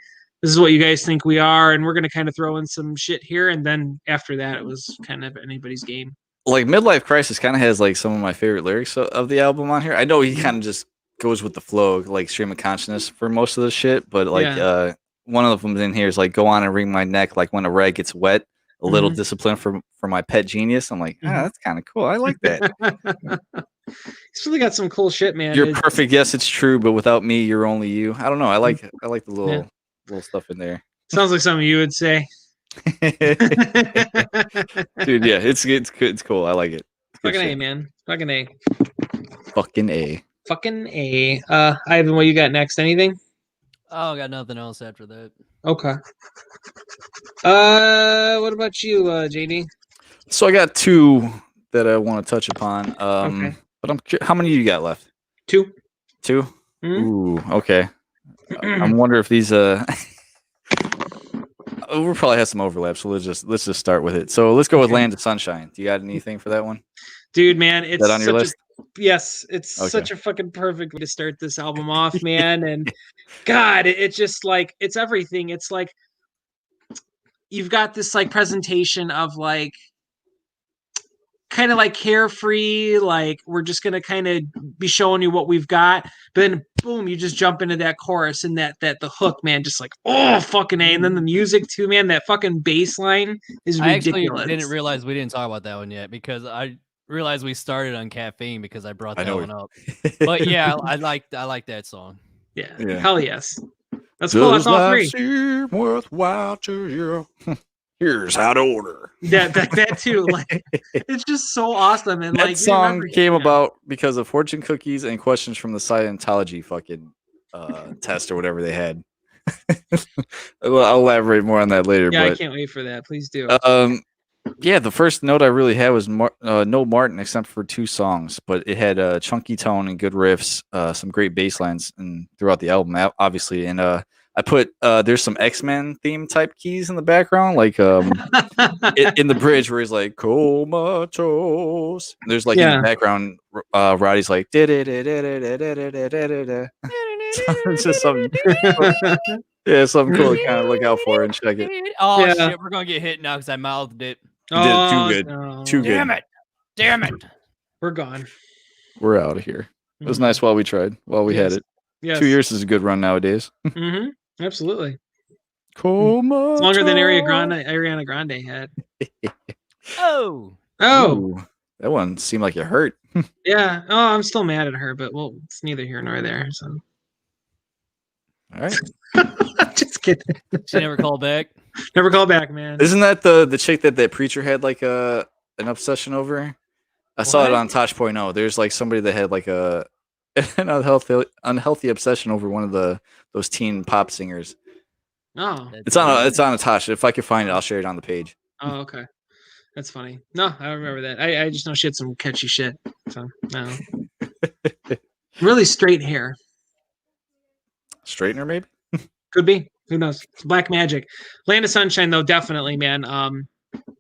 this is what you guys think we are, and we're going to kind of throw in some shit here. And then after that, it was kind of anybody's game. Like Midlife Crisis kind of has like some of my favorite lyrics of the album on here. I know he kind of just goes with the flow, like stream of consciousness for most of the shit, but like one of them in here is like, go on and wring my neck like when a rag gets wet, a little discipline for my pet genius. I'm like, that's kind of cool. I like that. He's really got some cool shit, man. You're perfect. Yes, it's true, but without me, you're only you. I don't know. I like the little stuff in there. Sounds like something you would say. Dude, yeah, it's cool. I like it. Fucking A, man. Fucking A. Fucking A. Fucking A. Ivan, what you got next? Anything? Oh, I got nothing else after that. Okay. What about you, JD? So I got two that I want to touch upon. Okay. But how many you got left? Two. Mm-hmm. Ooh, okay. I'm wondering if these we'll probably have some overlap, so let's just start with it. So let's go with Land of Sunshine. Do you got anything for that one? Dude, man, it's that on your list? Yes, it's such a fucking perfect way to start this album off, man. And God, it's just like it's everything. It's like you've got this like presentation of like kind of like carefree, like we're just gonna kind of be showing you what we've got, but then boom, you just jump into that chorus and that the hook, man, just like fucking A, and then the music too, man, that fucking bass line is ridiculous. I actually didn't realize we didn't talk about that one yet because I realized we started on Caffeine because I brought that one up. But yeah, I like that song. Yeah. Hell yes. That's cool. That's all three. Seem worthwhile to you. Here's how to order. That too. Like it's just so awesome. And that like song came about because of fortune cookies and questions from the Scientology fucking test or whatever they had. I'll elaborate more on that later. Yeah, but, I can't wait for that. Please do. Yeah, the first note I really had was no Martin except for two songs, but it had a chunky tone and good riffs, some great bass lines and throughout the album, obviously. And I put there's some X-Men theme type keys in the background, like in the bridge where he's like comatose. There's like in the background, Roddy's like it's just something. Yeah, something cool to kind of look out for and check it. Oh shit, we're gonna get hit now because I mouthed it. You did it too good. No. Too good. Damn it. We're gone. We're out of here. It was nice while we tried, while we had it. Yes. 2 years is a good run nowadays. Absolutely. Comatose. It's longer than Ariana Grande had. Oh. Ooh, that one seemed like it hurt. Yeah. Oh, I'm still mad at her, but well, it's neither here nor there. So All right. Just kidding. She never called back. Never call back, man. Isn't that the chick that preacher had like an obsession over? I saw it What? on Tosh.0. There's like somebody that had like an unhealthy obsession over one of those teen pop singers. Oh. It's on a Tosh. If I could find it, I'll share it on the page. Oh, okay. That's funny. No, I don't remember that. I just know she had some catchy shit. So no. Really straight hair. Straightener, maybe? Could be. Who knows? It's black magic. Land of Sunshine, though, definitely, man.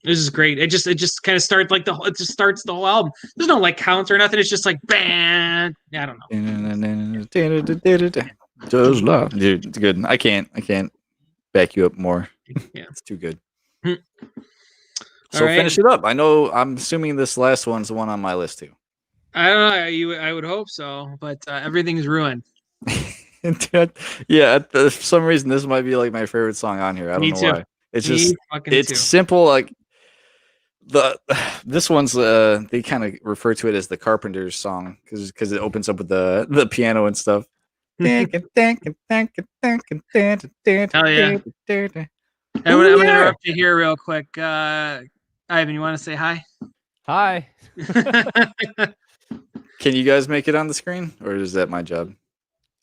This is great. It just kind of starts like it just starts the whole album. There's no like counts or nothing. It's just like bam. I don't know. Just love, dude. It's good. I can't back you up more. Yeah. It's too good. Hmm. So All right. finish it up. I'm assuming this last one's the one on my list too. I don't know. I would hope so, but everything's ruined. Yeah, for some reason this might be like my favorite song on here. I don't Me know too. why. It's Me just fucking it's too. simple. Like this one's they kind of refer to it as the Carpenters song because it opens up with the piano and stuff. Hell yeah. I'm gonna interrupt you here real quick. Ivan, you want to say hi? Hi. Can you guys make it on the screen, or is that my job?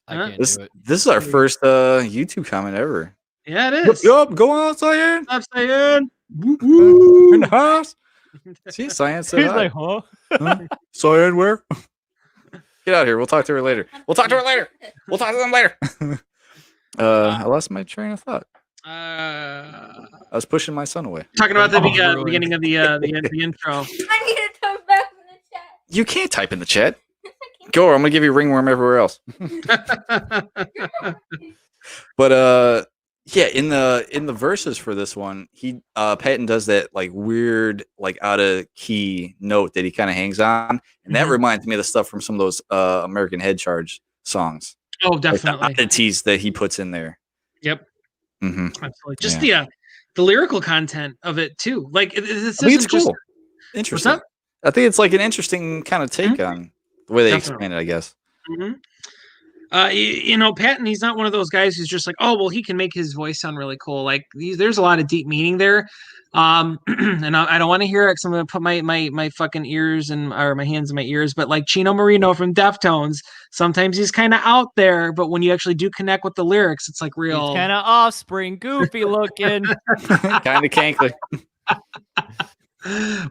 I Huh? can't This do it. this is our first YouTube comment ever. Yeah, it is. Yup, go on, Cyan. I'm saying. In the house. See, Cyan said He's hi. like, huh? Huh? Cyan, where? Get out of here. We'll talk to her later. We'll talk to her later. We'll talk to them later. I lost my train of thought. I was pushing my son away. Talking about the ruined. beginning of the intro. I need to come back from the chat. You can't type in the chat. Go, or I'm gonna give you ringworm everywhere else. But yeah, in the verses for this one, he Patton does that like weird, like out of key note that he kind of hangs on, and that Mhm. reminds me of the stuff from some of those American Head Charge songs. Oh, Like the definitely. oddities that he puts in there. Yep. Mm-hmm. Absolutely. Just the lyrical content of it too. Like this I think it's isn't just cool. Interesting. up? I think it's like an interesting kind of take on the way they Definitely. explain it, I guess. You know, Patton, he's not one of those guys who's just like, oh, well, he can make his voice sound really cool. Like there's a lot of deep meaning there. And I don't want to hear it because I'm gonna put my fucking ears or my hands in my ears. But like Chino Marino from Deftones, sometimes he's kind of out there, but when you actually do connect with the lyrics, it's like real. He's kind of Offspring, goofy looking. Kind of cankly.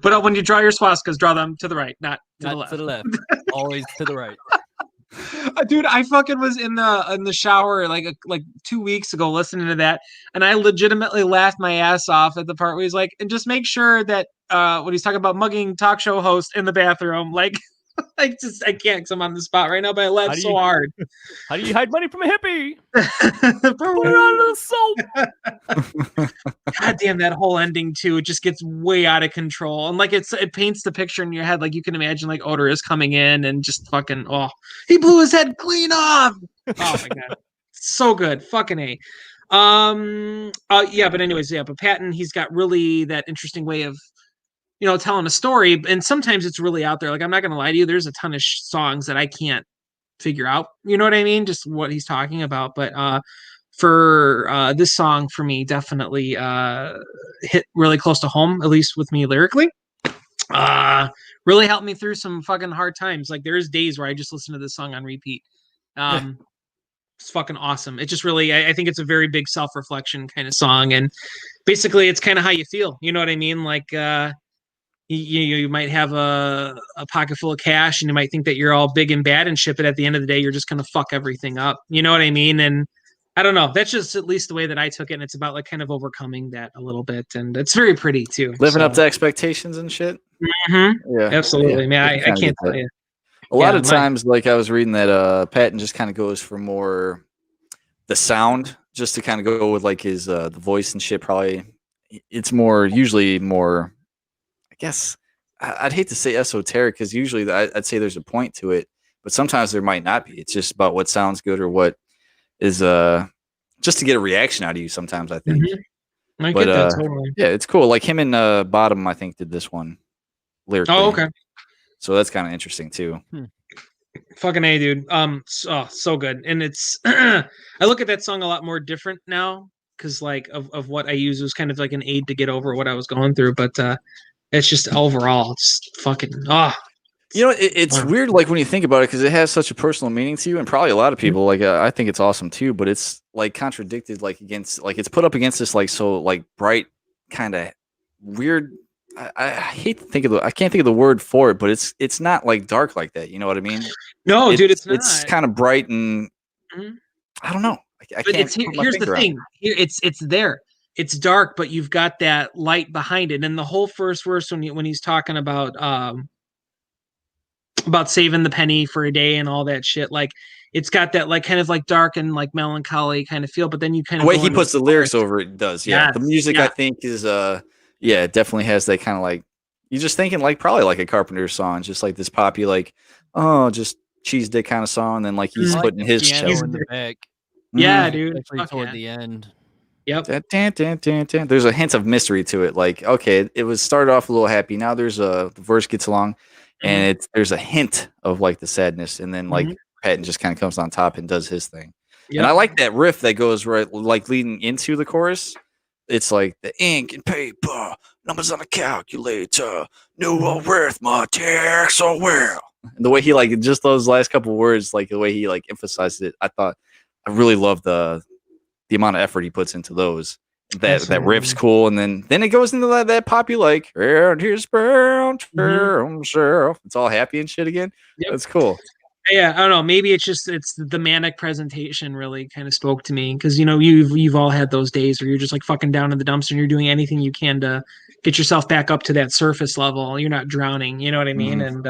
But when you draw your swastikas, draw them to the right, not to the Not left. to the left. Always to the right. Dude, I fucking was in the shower like 2 weeks ago listening to that, and I legitimately laughed my ass off at the part where he's like, and just make sure that when he's talking about mugging talk show host in the bathroom, like I can't because I'm on the spot right now, but I laughed so hard. How do you hide money from a hippie? Put it on the soap. God damn, that whole ending too, it just gets way out of control. And like it paints the picture in your head, like you can imagine like Odor is coming in and just fucking he blew his head clean off. Oh my god. So good. Fucking A. But anyways, but Patton, he's got really that interesting way of telling a story, and sometimes it's really out there. Like I'm not gonna lie to you, there's a ton of songs that I can't figure out. You know what I mean? Just what he's talking about. But for this song, for me, definitely hit really close to home, at least with me lyrically. Really helped me through some fucking hard times. Like there's days where I just listen to this song on repeat. It's fucking awesome. It just really, I think it's a very big self-reflection kind of song, and basically it's kind of how you feel. You know what I mean? Like you might have a pocket full of cash and you might think that you're all big and bad and shit, but at the end of the day, you're just going to fuck everything up. You know what I mean? And I don't know. That's just at least the way that I took it. And it's about like kind of overcoming that a little bit. And it's very pretty too. Living up to expectations and shit. Mm-hmm. Yeah. Absolutely. Yeah, Man, I can't tell you. A lot of times, like I was reading that Patton just kind of goes for more the sound, just to kind of go with like his the voice and shit. Probably it's usually more. I guess I'd hate to say esoteric because usually I'd say there's a point to it, but sometimes there might not be. It's just about what sounds good or what is just to get a reaction out of you. Sometimes I think. Mm-hmm. I get that totally. Yeah, it's cool. Like him and Bottom, I think, did this one lyrically. Oh, okay. So that's kind of interesting too. Fucking A, dude. So good. And it's I look at that song a lot more different now because like of what I use was kind of like an aid to get over what I was going through. But it's just overall, it's fucking it's weird, like when you think about it, because it has such a personal meaning to you, and probably a lot of people. Like, I think it's awesome too, but it's like contradicted, like against, like it's put up against this, like so, like bright, kind of weird. I hate to think of I can't think of the word for it, but it's not like dark like that. You know what I mean? No, dude, it's not. It's kind of bright and I don't know. I but can't. Here's the thing. Here, it's there. It's dark, but you've got that light behind it. And the whole first verse when he's talking about saving the penny for a day and all that shit, like it's got that like kind of like dark and like melancholy kind of feel, but then you kind of the way he puts the lyrics over it does. Yeah, the music I think is it definitely has that kind of like, you're just thinking like probably like a Carpenter song, just like this poppy like, oh, just cheese dick kind of song, and then like he's putting his piano in the back. Yeah, dude. Toward the end. Yep. There's a hint of mystery to it. Like, okay, it was started off a little happy. Now there's the verse gets along, and there's a hint of like the sadness, and then like Patton just kind of comes on top and does his thing. Yep. And I like that riff that goes right, like leading into the chorus. It's like the ink and paper, numbers on a calculator, knew arithmetic so well. And the way he like just those last couple words, like the way he like emphasized it, I really love the amount of effort he puts into those. That riff's cool, and then it goes into that poppy like, and his brown himself. It's all happy and shit again. Yep. That's cool. Yeah, I don't know. Maybe it's the manic presentation really kind of spoke to me, because you've all had those days where you're just like fucking down in the dumps and you're doing anything you can to get yourself back up to that surface level. You're not drowning, you know what I mean? And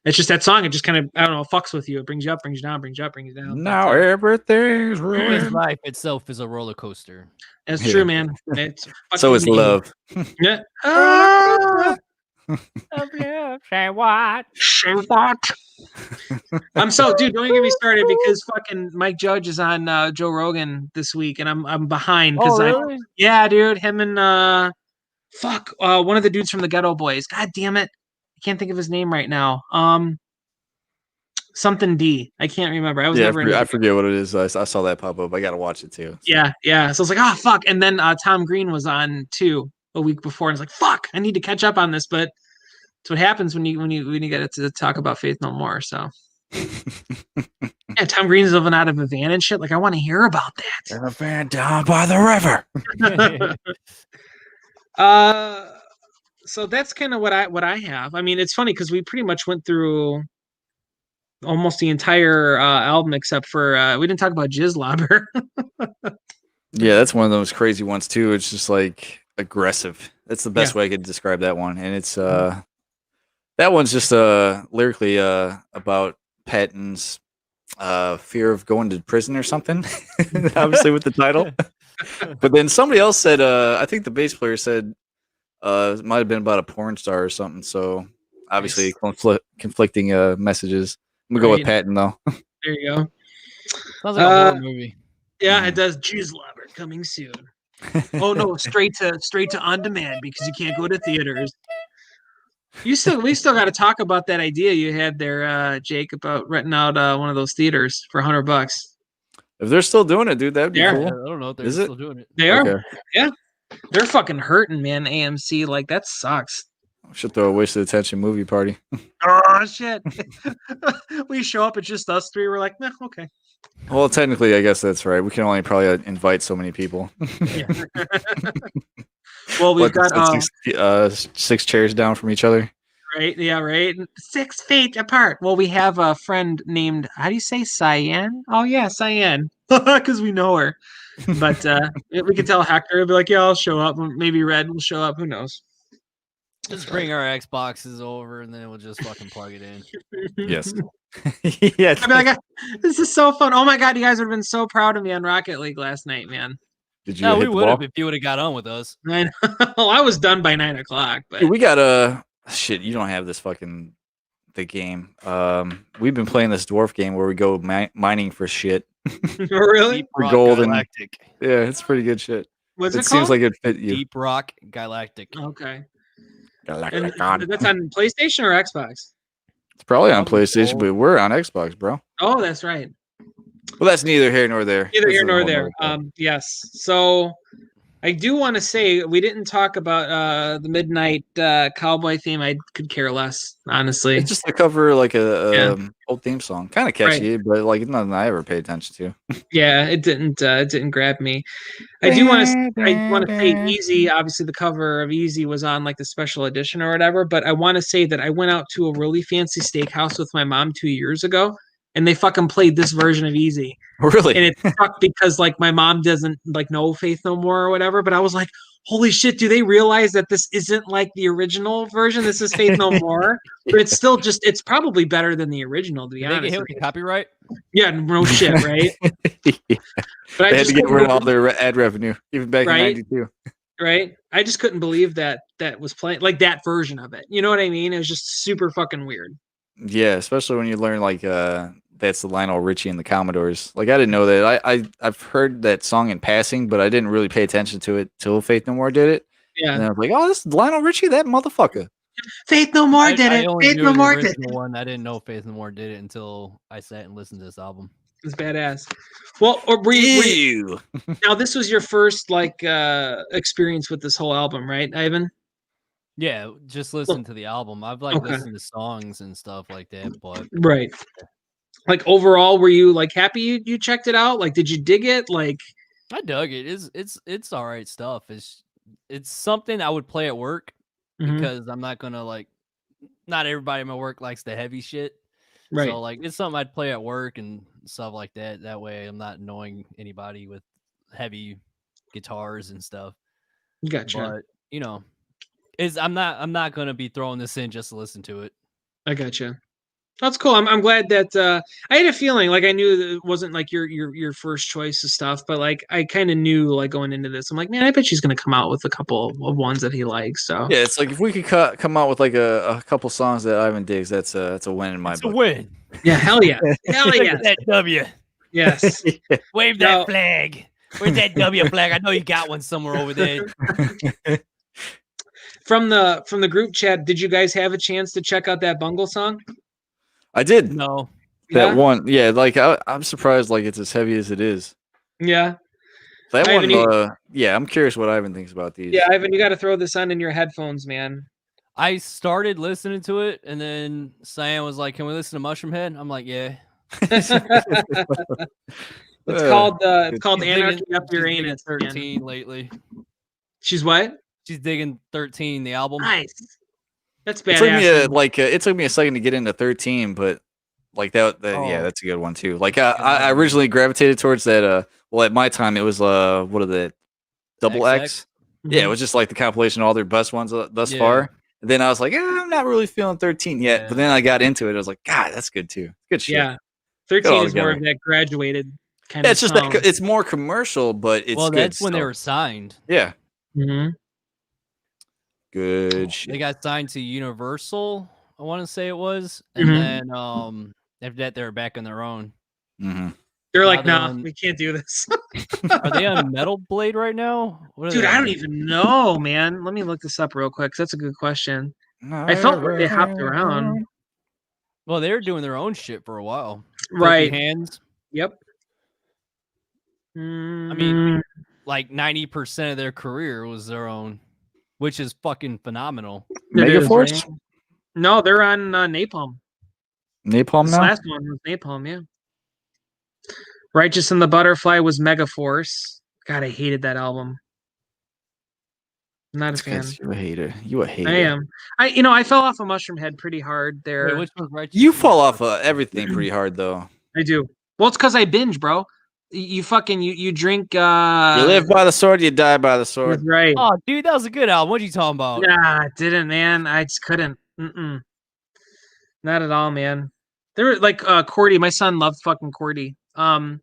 it's just that song. It just kind of, I don't know, fucks with you. It brings you up, brings you down, brings you up, brings you down. Now everything's ruined. Life itself is a roller coaster. That's true, man. It's so is love. Yeah. Say what? Dude, don't get me started, because fucking Mike Judge is on Joe Rogan this week, and I'm behind because really? Yeah, dude, him and one of the dudes from the Ghetto Boys. God damn it, I can't think of his name right now. Something D. I can't remember. I was never. I forget what it is. I saw that pop up. I gotta watch it too. So. Yeah. So I was like, oh fuck, and then Tom Green was on too a week before, and I was like, fuck, I need to catch up on this, but. It's what happens when you get to talk about Faith No More. So, yeah, Tom Green's living out of a van and shit. Like, I want to hear about that. In a van down by the river. So that's kind of what I have. I mean, it's funny because we pretty much went through almost the entire album except for we didn't talk about Jizzlobber. Yeah, that's one of those crazy ones too. It's just like aggressive. That's the best way I could describe that one, and it's that one's just lyrically about Patton's fear of going to prison or something. Obviously with the title. But then somebody else said, I think the bass player said it might have been about a porn star or something. So obviously conflicting messages. I'm gonna go with Patton though. There you go. Sounds like a horror movie. Yeah, it does. Jizzlobber coming soon. Oh no, straight to on demand, because you can't go to theaters. We still got to talk about that idea you had there, Jake, about renting out one of those theaters for $100. If they're still doing it, dude, that'd be cool. I don't know if they're still doing it. They are. Yeah, they're fucking hurting, man. AMC, like, that sucks. Should throw a wasted attention movie party. Oh shit! We show up, it's just us three. We're like, nah, okay. Well, technically, I guess that's right. We can only probably invite so many people. Well, we've got 6 chairs down from each other. Right. Yeah. Right. 6 feet apart. Well, we have a friend named, how do you say, Cyan? Oh yeah, Cyan, because we know her. But we can tell Hector. He'll be like, yeah, I'll show up. Maybe Red will show up. Who knows? Just bring our Xboxes over, and then we'll just fucking plug it in. Yes. Yes. I'd be like, this is so fun. Oh my god, you guys would have been so proud of me on Rocket League last night, man. Did you? No, we would have if you would have got on with us. I know. I was done by 9 o'clock. But dude, we got shit. You don't have this fucking the game. We've been playing this dwarf game where we go mining for shit. Really? For gold Galactic. Yeah, it's pretty good shit. What's it called? Seems like it fit you. Deep Rock Galactic. Okay. Galactic. And that's on PlayStation or Xbox? It's probably on Probably PlayStation, both. but we're on Xbox, bro. Oh, that's right. Well, that's neither here nor there. Neither This here is a nor whole there. nother thing. Yes. So I do want to say we didn't talk about the Midnight Cowboy theme. I could care less, honestly. It's just a cover, like a Yeah. old theme song, kind of catchy, but like nothing I ever paid attention to. Yeah, it didn't grab me. I want to say Easy, obviously the cover of Easy was on like the special edition or whatever, but I want to say that I went out to a really fancy steakhouse with my mom 2 years ago and they fucking played this version of Easy. Really? And it sucked because like my mom doesn't like know Faith No More or whatever, but I was like, holy shit, do they realize that this isn't like the original version? This is Faith No More, but it's still just, it's probably better than the original, to be Did they honest. get hit with the copyright? Yeah, no shit, right? Yeah. But I They had just to get couldn't rid of all believe- their ad revenue, even back Right? in '92. right? I just couldn't believe that was playing like that version of it. You know what I mean? It was just super fucking weird. Yeah, especially when you learn like that's the Lionel Richie and the Commodores. Like I didn't know that. I've heard that song in passing, but I didn't really pay attention to it till Faith No More did it. And Yeah, I was like, oh, this is Lionel Richie, that motherfucker. Faith No More did I it. only Faith knew No the More did it. original one. I didn't know Faith No More did it until I sat and listened to this album. It's badass. Well, or were you, Ew. now this was your first like experience with this whole album, right, Ivan? Yeah, just listen to the album. I've like Okay. listened to songs and stuff like that, but Right. Like overall, were you like happy you checked it out? Like, did you dig it? Like, I dug it. It's all right stuff. It's something I would play at work mhm, because I'm not gonna like. Not everybody in my work likes the heavy shit. right? So like it's something I'd play at work and stuff like that. That way I'm not annoying anybody with heavy guitars and stuff. Gotcha. But you know, I'm not gonna be throwing this in just to listen to it. I gotcha. That's cool. I'm glad that I had a feeling like I knew that it wasn't like your first choice of stuff, but like I kind of knew like going into this. I'm like, man, I bet she's gonna come out with a couple of ones that he likes. So Yeah, it's like if we could come out with like a couple songs that Ivan digs, that's a win in my It's a book. win. yeah, hell yeah, hell Look yeah, at that W. yes. Wave No. that flag. Where's that W flag? I know you got one somewhere over there. From the group chat, did you guys have a chance to check out that Bungle song? I did No. that Yeah? one. Yeah, like I'm surprised like it's as heavy as it is. Yeah, That Ivan, one, yeah, I'm curious what Ivan thinks about these. yeah, Ivan, you got to throw this on in your headphones, man. I started listening to it and then Cyan was like, "Can we listen to Mushroom Head?" I'm like, "Yeah." It's Uh, called good. Anarchy Digging- Up Your she's digging Anus. man. 13 lately. She's what? She's digging 13, the album. Nice. That's It took me badass. it took me a second to get into 13, but like yeah, Oh. that's a good one too. Like I originally gravitated towards that. Well, at my time, it was what are the Double XX? X? Yeah, it was just like the compilation of all their best ones thus Yeah. far. And then I was like, I'm not really feeling 13 yet. Yeah. But then I got into it. I was like, God, that's good too. Good shit. Yeah. all 13 is more of together. that graduated kind Yeah, of it's just song. that it's more commercial, but it's well, good. that's when they still. were signed. Yeah, Mhm. good shit. They got signed to Universal, I want to say it was. And Mhm. then after that they were back on their own. hmm They're Now like, they're nah, on- we can't do this. Are they on Metal Blade right now? What are Dude, they I on? don't even know, man. Let me look this up real quick. 'Cause that's a good question. I felt like they hopped around. Well, they were doing their own shit for a while. Filthy Right. Hands. Yep. mean, like 90% of their career was their own, which is fucking phenomenal. It is, Megaforce? right? No, they're on Napalm. Napalm This now? last one was Napalm, yeah. Righteous and the Butterfly was Megaforce. God, I hated that album. Not a fan. You a hater. You a hater. I am. I fell off a Mushroom Head pretty hard there. Wait, which one's Righteous? You fall off everything pretty hard though. I do. Well, it's because I binge, bro. You fucking you drink. You live by the sword, you die by the sword. That's right. Oh, dude, that was a good album. What are you talking about? Nah, I didn't, man. I just couldn't. Mm-mm. Not at all, man. They were like Cordy. My son loved fucking Cordy. Our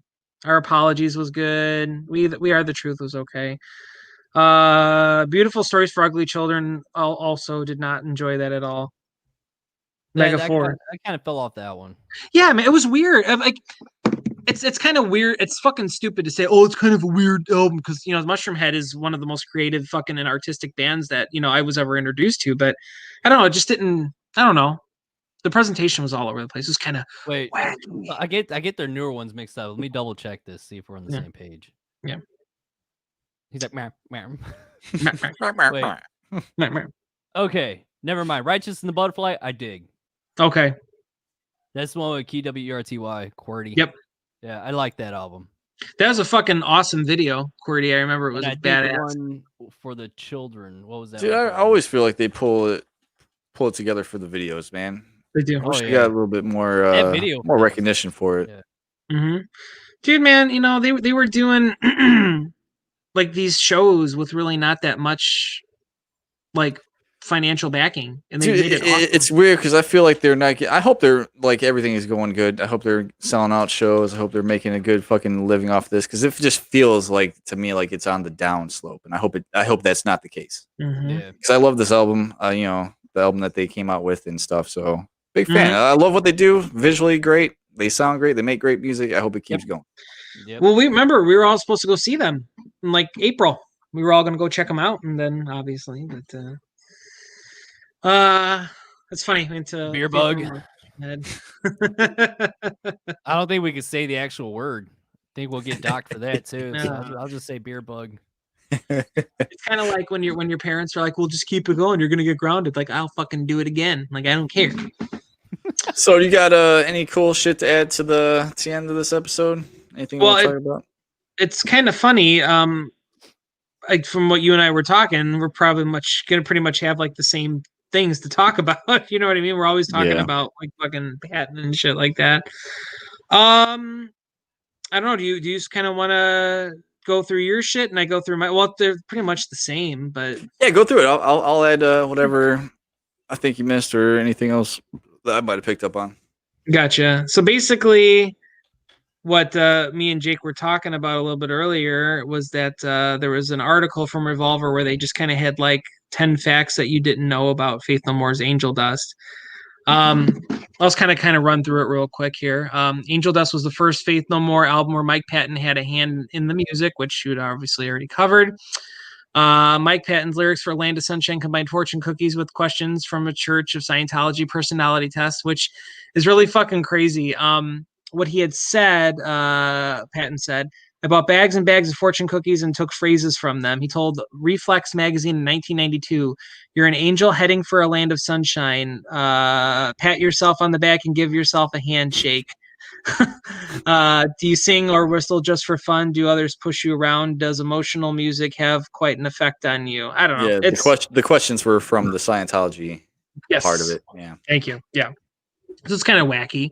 Apologies was good. We Are the Truth was okay. Beautiful Stories for Ugly Children also did not enjoy that at all. Megaforce. I kind of fell off that one. Yeah, man, it was weird. Like, it's kind of weird. It's fucking stupid to say, oh, it's kind of a weird album because Mushroom Head is one of the most creative fucking and artistic bands that I was ever introduced to. But I don't know, it just didn't. I don't know. the presentation was all over the place. It was kind of Wait, wacky. I get their newer ones mixed up. Let me double check this, see if we're on the same page. Yeah. He's like, meh, meh. Wait. Okay, never mind. Righteous and the Butterfly, I dig. Okay. That's the one with Key WERTY, QWERTY. Yep. Yeah, I like that album. That was a fucking awesome video, QWERTY. I remember it was And I think badass. the one for the children. What was that? Dude, I always feel like they pull it together for the videos, man. They do. I wish we got a little bit more video more recognition for it. Yeah. Mm-hmm. Dude, man, you know, they were doing like these shows with really not that much like financial backing, and they made it awesome. It's weird because I feel like they're not. I hope they're like everything is going good. I hope they're selling out shows. I hope they're making a good fucking living off this because it just feels like to me like it's on the down slope, and I hope that's not the case. Mm-hmm. Yeah. Because I love this album. You know, the album that they came out with and stuff. So big fan. I love what they do. Visually great. They sound great. They make great music. I hope it keeps going. Yep. Well, we were all supposed to go see them in like April. We were all going to go check them out, and then obviously, but it's funny. Into Beer bug. I I don't think we could say the actual word. I think we'll get docked for that too. So No. I'll just say beer bug. It's kind of like when your parents are like, "Well, just keep it going. You're gonna get grounded." Like, I'll fucking do it again. Like, I don't care. So you got any cool shit to add to the end of this episode? Anything you want to talk about? It's kind of funny. Like from what you and I were talking, we're probably gonna pretty much have like the same things to talk about. You know what I mean? We're always talking about like fucking Patton and shit like that. I don't know. Do you just kind of want to go through your shit and I go through my? Well, they're pretty much the same, but yeah, go through it. I'll add whatever I think you missed or anything else that I might have picked up on. Gotcha. So basically, what me and Jake were talking about a little bit earlier was that there was an article from Revolver where they just kind of had like 10 facts that you didn't know about Faith No More's Angel Dust. I'll just kind of run through it real quick here. Angel Dust was the first Faith No More album where Mike Patton had a hand in the music, which you'd obviously already covered. Mike Patton's lyrics for Land of Sunshine combined fortune cookies with questions from a Church of Scientology personality test, which is really fucking crazy. What he had said, Patton said, about bags and bags of fortune cookies and took phrases from them. He told Reflex magazine in 1992, "You're an angel heading for a land of sunshine. Pat yourself on the back and give yourself a handshake. Do you sing or whistle just for fun? Do others push you around? Does emotional music have quite an effect on you?" I don't know. Yeah, the questions were from the Scientology part of it. Yeah. Thank you. Yeah. So it's kind of wacky.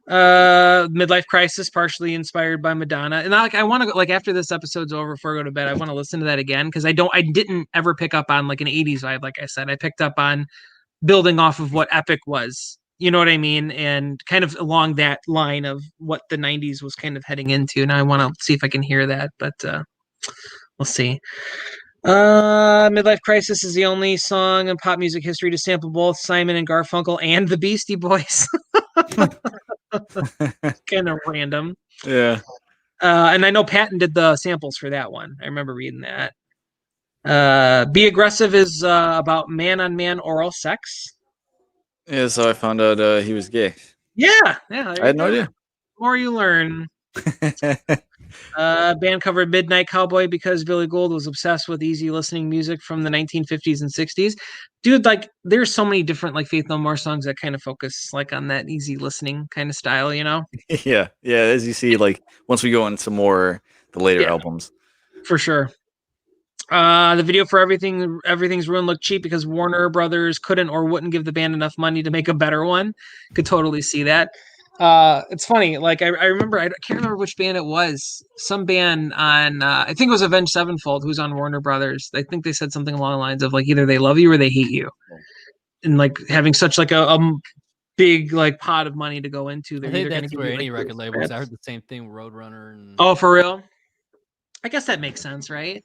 Midlife Crisis, partially inspired by Madonna, and I want to go, like, after this episode's over, before I go to bed, I want to listen to that again because I didn't ever pick up on like an 80s vibe. Like I said, I picked up on building off of what Epic was, you know what I mean, and kind of along that line of what the 90s was kind of heading into. Now I want to see if I can hear that, but we'll see. Midlife Crisis is the only song in pop music history to sample both Simon and Garfunkel and the Beastie Boys. Kind of random. Yeah. And I know Patton did the samples for that one. I remember reading that. Be Aggressive is about man-on-man oral sex. Yeah, so I found out he was gay. Yeah. I had no idea. The more you learn. Band covered Midnight Cowboy because Billy Gould was obsessed with easy listening music from the 1950s and 60s. Dude, like, there's so many different like Faith No More songs that kind of focus like on that easy listening kind of style, you know? Yeah. As you see, like once we go into more the later albums, for sure. The video for Everything's Ruined looked cheap because Warner Brothers couldn't or wouldn't give the band enough money to make a better one. Could totally see that. It's funny. Like I remember, I can't remember which band it was. Some band on, I think it was Avenged Sevenfold, who's on Warner Brothers. I think they said something along the lines of like either they love you or they hate you, and like having such like a big like pot of money to go into. I think that's where any record labels. I heard the same thing. Roadrunner. And... Oh, for real? I guess that makes sense, right?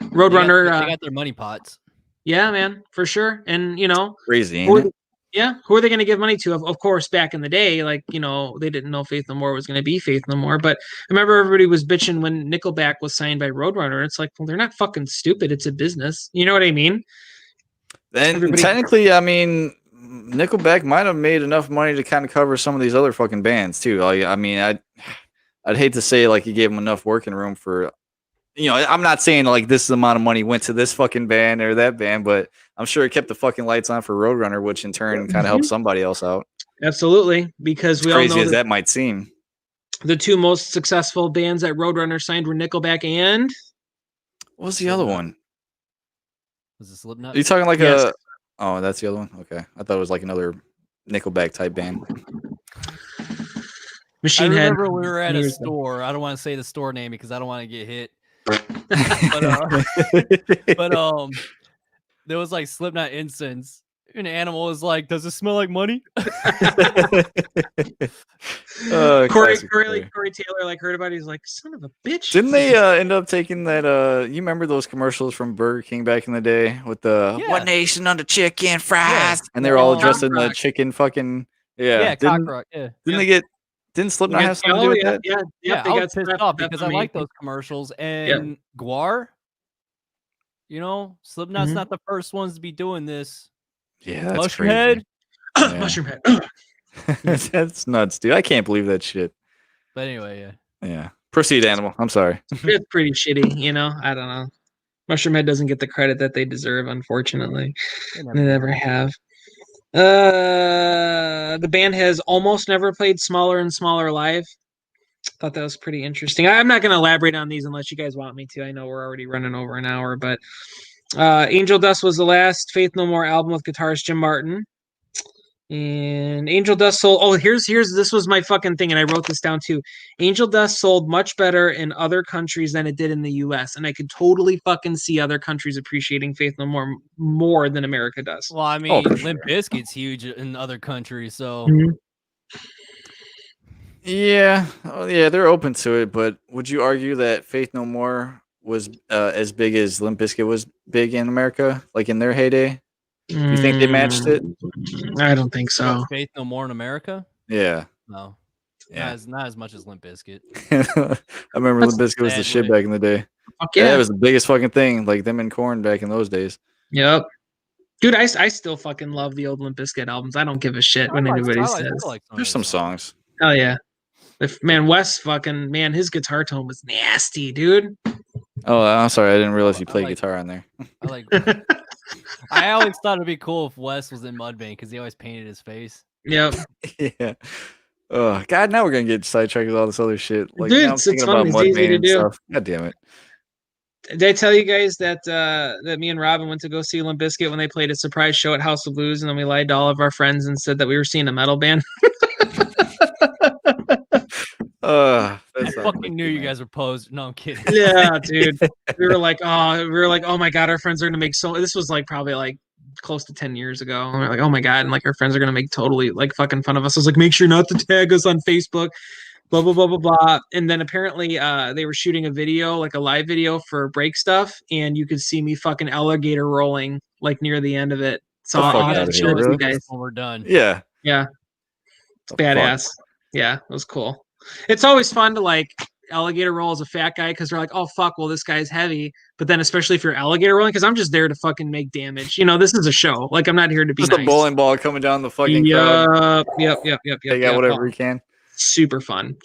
Roadrunner. They got their money pots. Yeah, man, for sure. And you know, crazy. Ain't it? Yeah, who are they going to give money to? Of course, back in the day, like, you know, they didn't know Faith No More was going to be Faith No More. But I remember everybody was bitching when Nickelback was signed by Roadrunner. It's like, well, they're not fucking stupid. It's a business. You know what I mean? And technically, I mean, Nickelback might have made enough money to kind of cover some of these other fucking bands too. Like, I mean, I'd hate to say like you gave them enough working room for, I'm not saying like this amount of money went to this fucking band or that band, but I'm sure it kept the fucking lights on for Roadrunner, which in turn kind of helped somebody else out. Absolutely, because we all know crazy as that might seem. The two most successful bands that Roadrunner signed were Nickelback and what was the other one? Was it Slipknot? Are you talking like a? Oh, that's the other one. Okay, I thought it was like another Nickelback type band. Machine Head. I remember we were at a store. I don't want to say the store name because I don't want to get hit. but there was like Slipknot incense. An animal was like, "Does it smell like money?" Corey Taylor like heard about it. He's like, "Son of a bitch!" Didn't they end up taking that? You remember those commercials from Burger King back in the day with the "One Nation under chicken fries," and they're all dressed in the chicken fucking Didn't they get? Didn't Slipknot have something to do with that? Yeah. I was pissed off because I like those commercials and Guar. Slipknot's not the first ones to be doing this. Yeah, that's Mushroom Head. Mushroom Head. That's nuts, dude. I can't believe that shit. But anyway, yeah. Proceed, Animal. I'm sorry. It's pretty shitty, I don't know. Mushroom Head doesn't get the credit that they deserve, unfortunately. They never have. The band has almost never played Smaller and Smaller live. Thought that was pretty interesting. I'm not going to elaborate on these unless you guys want me to. I know we're already running over an hour, but Angel Dust was the last Faith No More album with guitarist Jim Martin. And Angel Dust sold. This was my fucking thing, and I wrote this down too. Angel Dust sold much better in other countries than it did in the U.S., and I could totally fucking see other countries appreciating Faith No more than America does. Well, I mean, Limp Bizkit's huge in other countries, so. Yeah, they're open to it, but would you argue that Faith No More was as big as Limp Bizkit was big in America, like in their heyday? Do you think they matched it? I don't think so. Faith No More in America? Yeah. No. Yeah. Not as much as Limp Bizkit. I remember Limp Bizkit was the shit back in the day. Fuck yeah. It was the biggest fucking thing, like them and Korn back in those days. Yep. Dude, I still fucking love the old Limp Bizkit albums. I don't give a shit when anybody says. There's some songs. Hell yeah. Wes his guitar tone was nasty, dude. Oh, I'm sorry. I didn't realize you played guitar on there. I always thought it'd be cool if Wes was in Mudvayne because he always painted his face. Yep. Yeah. Oh God! Now we're gonna get sidetracked with all this other shit. Like, dude, now I'm thinking about Mudvayne and stuff. God damn it! Did I tell you guys that that me and Robin went to go see Limp Bizkit when they played a surprise show at House of Blues, and then we lied to all of our friends and said that we were seeing a metal band? I fucking knew you guys were posed. No, I'm kidding. Yeah, dude. We were like, oh my god, our friends are gonna make so. This was like probably like close to 10 years ago. And we're like, oh my god, and like our friends are gonna make totally like fucking fun of us. I was like, make sure not to tag us on Facebook. Blah blah blah blah blah. And then apparently, they were shooting a video, like a live video for Break Stuff, and you could see me fucking alligator rolling like near the end of it. So I'll have to show it to you guys when we're done. Yeah. It's badass. Yeah, it was cool. It's always fun to like alligator roll as a fat guy because they're like, oh fuck, well this guy's heavy. But then especially if you're alligator rolling, because I'm just there to fucking make damage. This is a show. Like I'm not here to be just nice. A bowling ball coming down the fucking crowd. Yep. Take out whatever you can. Super fun.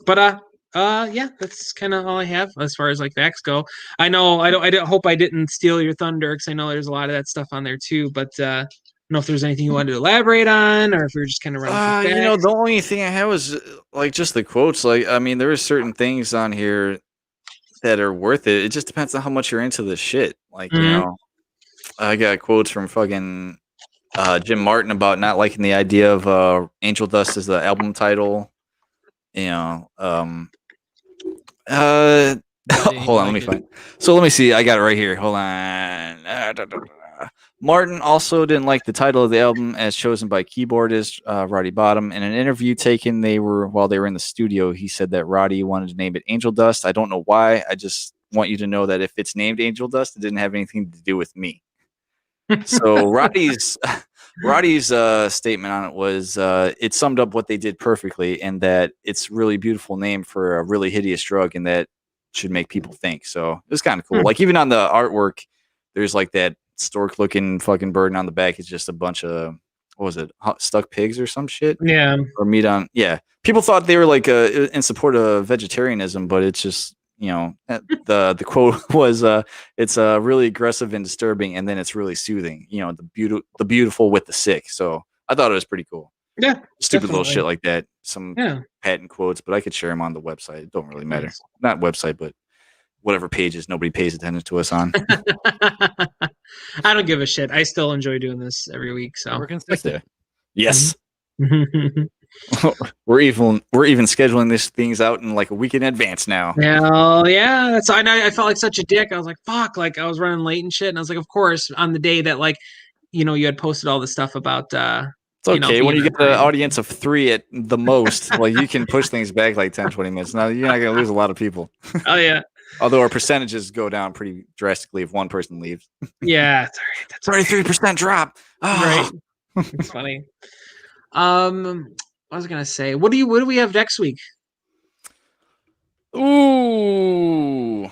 But yeah, that's kind of all I have as far as like facts go. I know I hope I didn't steal your thunder because I know there's a lot of that stuff on there too. But I don't know if there's anything you wanted to elaborate on, or if we were just kind of running. The only thing I had was like just the quotes. Like, I mean, there are certain things on here that are worth it. It just depends on how much you're into this shit. Like, I got quotes from fucking Jim Martin about not liking the idea of Angel Dust as the album title. Hold on, let me find. So let me see. I got it right here. Hold on. Martin also didn't like the title of the album as chosen by keyboardist Roddy Bottum. In an interview taken while they were in the studio, he said that Roddy wanted to name it Angel Dust. I don't know why. I just want you to know that if it's named Angel Dust, it didn't have anything to do with me. So Roddy's statement on it was it summed up what they did perfectly, and that it's really beautiful name for a really hideous drug, and that should make people think. So it was kind of cool. Like even on the artwork, there's like that stork looking fucking bird, and on the back is just a bunch of what was it, stuck pigs or some shit, Yeah. or meat on. Yeah, people thought they were like in support of vegetarianism, but it's just the quote was it's really aggressive and disturbing, and then it's really soothing. The beautiful with the sick. So I thought it was pretty cool. Yeah, stupid little definitely. shit like that. Some patent quotes, but I could share them on the website. It don't really matter. Nice. Not website, but whatever pages nobody pays attention to us on. I don't give a shit. I still enjoy doing this every week. So We're consistent. Yes. we're even scheduling these things out in like a week in advance now. Hell yeah, that's I felt like such a dick. I was like, fuck, like I was running late and shit, and I was like, of course, on the day that like, you had posted all the stuff about. It's okay when you get an audience of 3 at the most. Like you can push things back like 10, 20 minutes. Now you're not gonna lose a lot of people. Oh yeah. Although our percentages go down pretty drastically if one person leaves. Yeah, it's all right. That's 33% drop. Oh. Right. It's funny. I was gonna say, what do we have next week? Ooh, I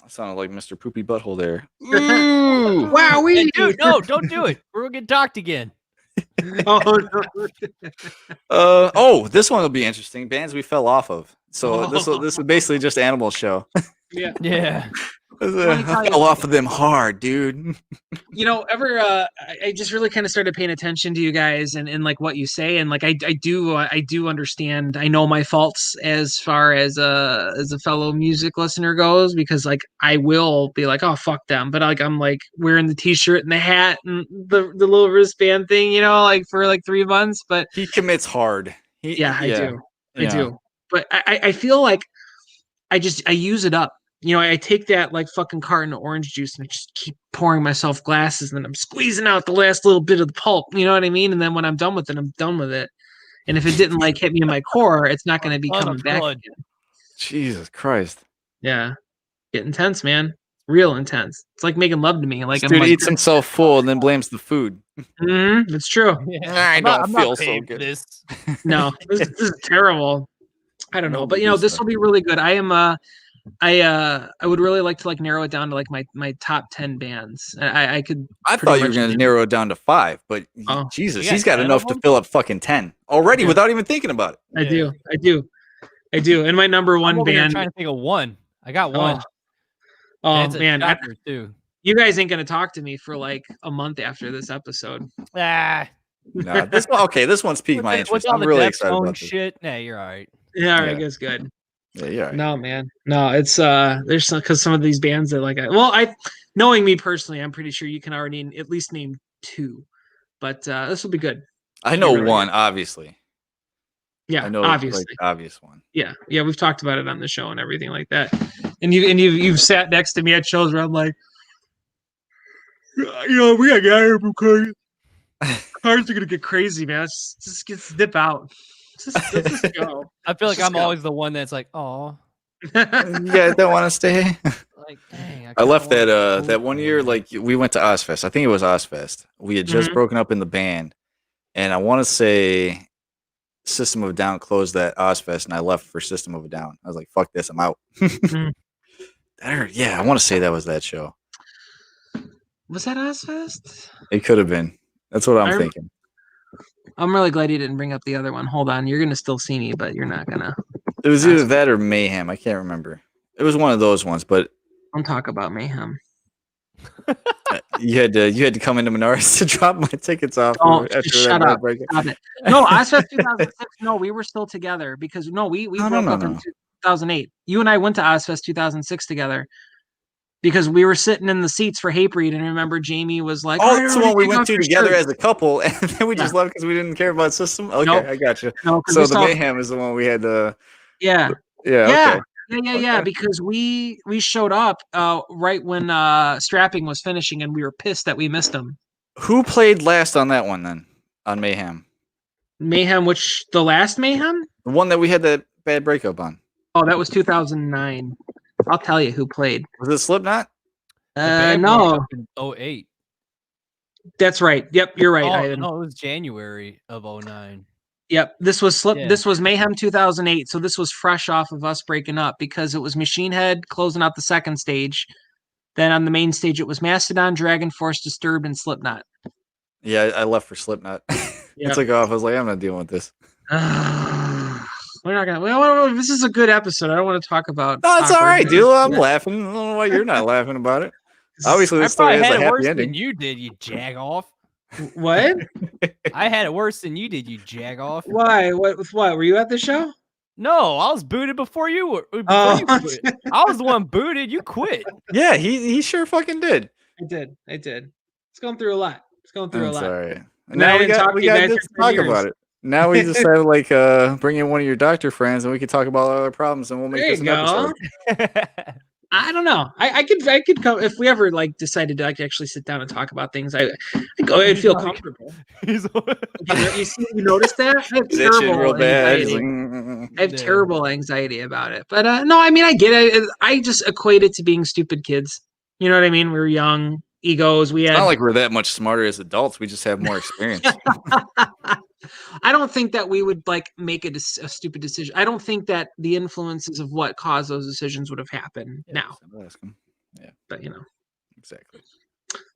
sounded like Mr. Poopy Butthole there. Ooh. Wow, dude, no, don't do it. We're gonna get docked again. This one will be interesting. Bands we fell off of. So this is basically just Animal Show. Yeah. I fell off of them hard, dude. I just really kind of started paying attention to you guys and like what you say, and like I do understand. I know my faults as far as a fellow music listener goes, because like I will be like, oh fuck them, but like I'm like wearing the t-shirt and the hat and the little wristband thing, like for like 3 months. But he commits hard. I do. But I feel like I use it up. I take that like fucking carton of orange juice and I just keep pouring myself glasses, and then I'm squeezing out the last little bit of the pulp. You know what I mean? And then when I'm done with it, I'm done with it. And if it didn't like hit me in my core, it's not going to be coming back again. Jesus Christ. Yeah. Get intense, man. Real intense. It's like making love to me. Like this dude eats himself full and then blames the food. It's true. Yeah. I don't feel so good. This. No, this is terrible. I don't know, but this will be really good. I would really like to like narrow it down to like my top 10 bands. I thought you were going to narrow it down to 5, but Jesus, he's got enough to fill up fucking 10 already without even thinking about it. I do. And my number one band. I'm trying to think of one. I got one. Oh man, too. You guys ain't gonna talk to me for like a month after this episode. No, this one's piqued my interest. I'm really excited about this. Shit. Nah, you're all right. Yeah, all right, that's good. Yeah, right. No, man. No, it's there's some of these bands that like knowing me personally, I'm pretty sure you can already at least name 2. But this will be good. I know one, obviously. Yeah, I know obviously. Like, obvious one. Yeah, we've talked about it on the show and everything like that. And you've sat next to me at shows where I'm like, we got a guy here from Cards. Cards are gonna get crazy, man. Just dip out. Let's just go. I feel like I'm always the one that's like, oh. You guys don't want to stay? Like, dang, I left that one year. Like we went to Ozfest. I think it was Ozfest. We had just broken up in the band, and I want to say System of a Down closed that Ozfest, and I left for System of a Down. I was like, "Fuck this, I'm out." Yeah, I want to say that was that show. Was that Ozfest? It could have been. That's what I'm thinking. I'm really glad you didn't bring up the other one. Hold on, you're gonna still see me, but you're not gonna. It was either that or Mayhem. I can't remember. It was one of those ones, but don't talk about Mayhem. You had to come into Menards to drop my tickets off. Shut up. Stop it. No, Ozfest 2006. No, we were still together because we broke up in 2008. You and I went to Ozfest 2006 together because we were sitting in the seats for Hatebreed, and I remember Jamie was like, "Oh, that's the one we went to together as a couple, and then we just left because we didn't care about System." Okay, I got you. No, so the Mayhem is the one we had to. Yeah. Okay. Yeah, because we showed up right when Strapping was finishing, and we were pissed that we missed him. Who played last on that one then? On Mayhem? Mayhem, the last Mayhem? The one that we had that bad breakup on. Oh, that was 2009. I'll tell you who played. Was it Slipknot? No. 08. That's right. Yep, you're right. No, it was January of 09. Yep, this was This was Mayhem 2008, so this was fresh off of us breaking up because it was Machine Head closing out the second stage. Then on the main stage, it was Mastodon, Dragon Force, Disturbed, and Slipknot. Yeah, I left for Slipknot. I took off. I was like, I'm not dealing with this. We're not gonna. Well, this is a good episode. I don't want to talk about. No, it's all right, dude. I'm laughing. I don't know why you're not laughing about it. Obviously, this story has a happy ending. Than you did, you jag off. What? I had it worse than you did, you jag off. Why? What? With what? Were you at the show? No, I was booted before you were. I was the one booted. You quit. Yeah, he sure fucking did. I did. It's going through a lot. All right. Now we got to talk about it. Now we decided like bring in one of your doctor friends and we could talk about other problemms and we'll make this an episode. I don't know. I could come if we ever like decided to like actually sit down and talk about things. I'd feel comfortable. You notice that? I have terrible anxiety. I have terrible anxiety about it. But no, I mean I get it. I just equate it to being stupid kids. You know what I mean? We were young, egos. We had. It's not like we're that much smarter as adults. We just have more experience. I don't think that we would like make a stupid decision. I don't think that the influences of what caused those decisions would have happened now. Yeah, but you know, exactly.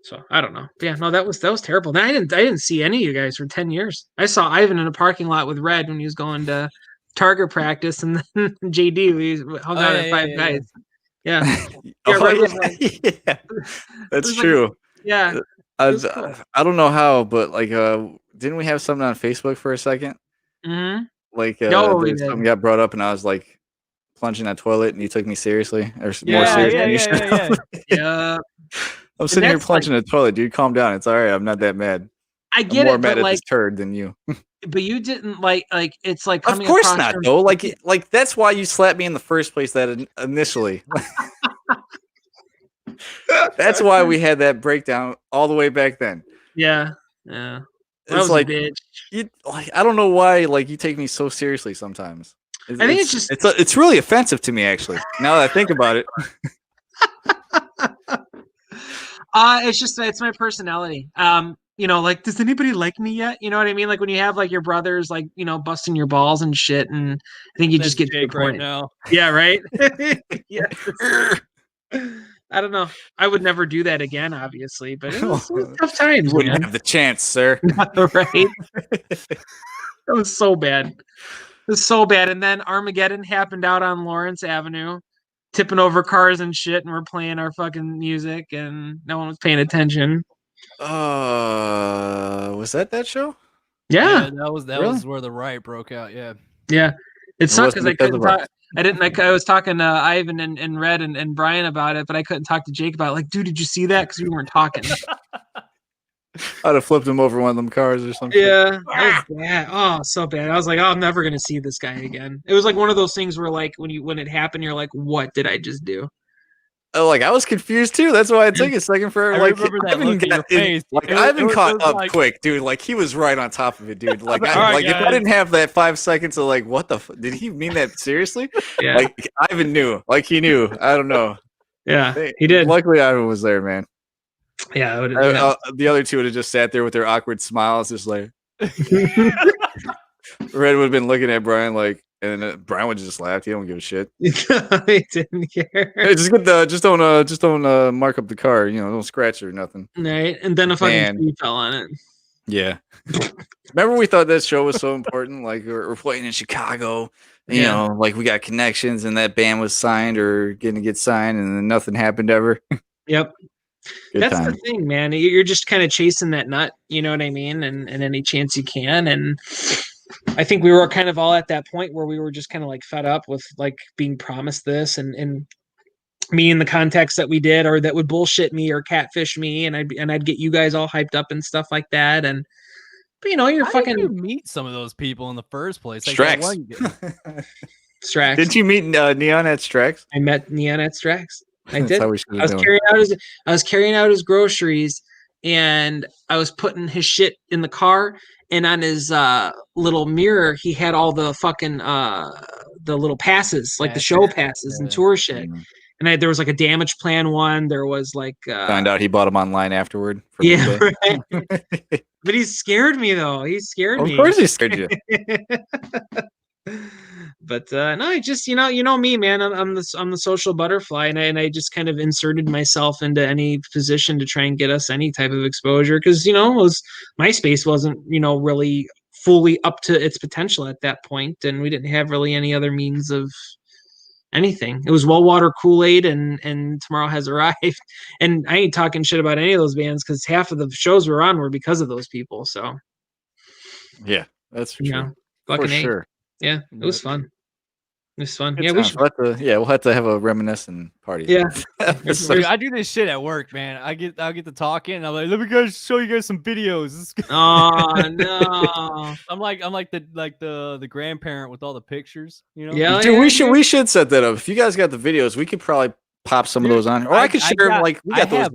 So I don't know. But yeah, no, that was terrible. Then I didn't see any of you guys for 10 years. I saw Ivan in a parking lot with Red when he was going to target practice, and then JD we hung out at Five Guys. Yeah, yeah, that's true. Like, yeah, cool. I don't know how, but like, didn't we have something on Facebook for a second? Mm-hmm. Like, something got brought up, and I was like plunging that toilet, and you took me seriously, or more serious than you should. Yeah. I'm sitting here plunging the toilet, dude. Calm down. It's all right. I'm not that mad. I get I'm more it, mad but at like, this turd than you. But you didn't like it's like. Of course not, though. Like that's why you slapped me in the first place. That initially. That's why we had that breakdown all the way back then. Yeah. It's like, I don't know why like you take me so seriously sometimes. I think it's just it's really offensive to me actually. Now that I think about it. It's my personality. You know, like, does anybody like me yet? You know what I mean? Like when you have like your brothers, like, you know, busting your balls and shit, and I think you just get Jake to the point. Right now. Yeah, right. Yeah. I don't know. I would never do that again, obviously, but it was tough times. You wouldn't have the chance, sir. Right? That was so bad. It was so bad. And then Armageddon happened out on Lawrence Avenue, tipping over cars and shit, and we're playing our fucking music, and no one was paying attention. Was that show? Yeah, that was where the riot broke out. Yeah. It sucked because I couldn't talk. I didn't like. I was talking to Ivan and Red and Brian about it, but I couldn't talk to Jake about it. Like, dude, did you see that? Because we weren't talking. I'd have flipped him over one of them cars or something. Yeah, that was bad. Oh, so bad. I was like, oh, I'm never gonna see this guy again. It was like one of those things where, like, when it happened, you're like, what did I just do? Oh, like I was confused too. That's why it took a second for like Ivan caught up quick, dude. Like he was right on top of it, dude. Like if I didn't have that 5 seconds of like, what the did he mean that seriously? Yeah. Like Ivan knew, like he knew. I don't know. Yeah, he did. Luckily, Ivan was there, man. Yeah, the other two would have just sat there with their awkward smiles, just like. Red would have been looking at Brian like. And Brian would just laugh. He don't give a shit. He didn't care. Hey, just don't mark up the car. You know, don't scratch it or nothing. Right, and then a fucking tree fell on it. Yeah. Remember we thought that show was so important. Like we're playing in Chicago. You know, like we got connections, and that band was signed or going to get signed, and then nothing happened ever. Yep. That's the thing, man. You're just kind of chasing that nut. You know what I mean? And any chance you can, and. I think we were kind of all at that point where we were just kind of like fed up with like being promised this and me in the context that we did, or that would bullshit me or catfish me, and I'd get you guys all hyped up and stuff like that. And but you know, you're fucking did you meet some of those people in the first place. Like, Strax. Strax. Did you meet Neon at Strax? I met Neon at Strax. I did. That's how we I was carrying out his groceries, and I was putting his shit in the car. And on his little mirror, he had all the fucking the little passes, like the show passes and tour shit. Mm-hmm. And there was like a damage plan one. There was like found out he bought them online afterward. Yeah, right. But he scared me though. He scared me. Of course, he scared you. But no, I just you know me, man. I'm the social butterfly, and I just kind of inserted myself into any position to try and get us any type of exposure because MySpace wasn't really fully up to its potential at that point, and we didn't have really any other means of anything. It was Well Water Kool-Aid and Tomorrow Has Arrived, and I ain't talking shit about any of those bands because half of the shows we're on were because of those people. So yeah, that's true. Fucking for A. sure. Yeah, it was fun. It was fun. Good Yeah, times. We'll have to have a reminiscent party. Yeah. Dude, I do this shit at work, man. I'll get to talking, and I'm like, let me show you guys some videos. Oh no! I'm like the grandparent with all the pictures, Yeah, dude, we should set that up. If you guys got the videos, we could probably pop some of those on, or I could share them. Like we got those.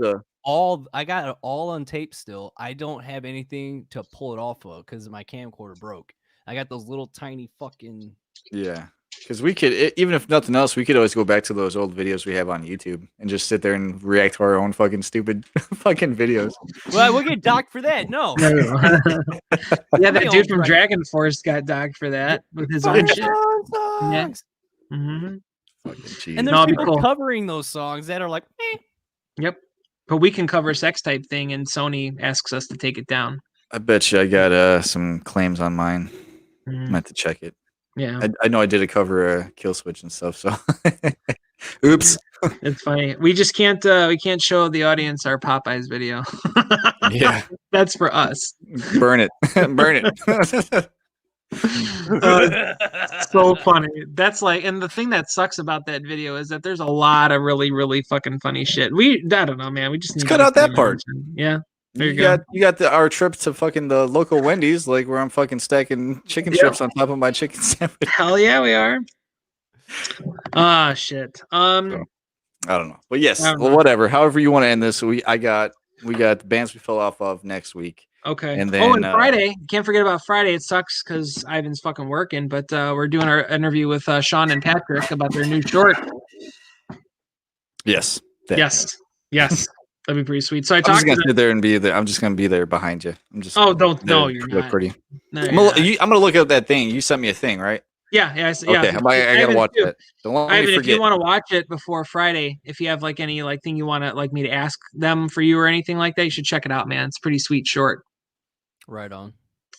I got it all on tape still. I don't have anything to pull it off of because my camcorder broke. I got those little tiny fucking Because we could, even if nothing else, we could always go back to those old videos we have on YouTube and just sit there and react to our own fucking stupid fucking videos. Well, we'll get docked for that. No. Yeah, that dude from Dragon Force got docked for that with his own shit. Yeah. And there's people covering those songs that are like, eh. Yep. But we can cover Sex Type Thing, and Sony asks us to take it down. I bet you I got some claims on mine. I meant to check it. Yeah, I know I did a cover Kill Switch and stuff. So, oops. It's funny. We just can't. We can't show the audience our Popeyes video. Yeah, that's for us. Burn it. Burn it. So funny. That's like, and the thing that sucks about that video is that there's a lot of really, really fucking funny shit. I don't know, man. We just cut out that part. Yeah. There you go. You got our trip to fucking the local Wendy's, like where I'm fucking stacking chicken strips on top of my chicken sandwich. Hell yeah, we are. Ah, shit. So, I don't know, but yes, well, whatever. However you want to end this, we got the bands we fell off of next week. Okay. And then Friday, can't forget about Friday. It sucks because Ivan's fucking working, but we're doing our interview with Sean and Patrick about their new short. Yes. Yes. That'd be pretty sweet. So I'm just gonna sit there and be there. I'm just gonna be there behind you. I'm just. Oh, you're not. Pretty. No, I'm gonna look at that thing. You sent me a thing, right? Yeah. Okay, I gotta watch that. Don't let me forget. If you want to watch it before Friday, if you have like any like thing you want to like me to ask them for you or anything like that, you should check it out, man. It's a pretty sweet short. Right on.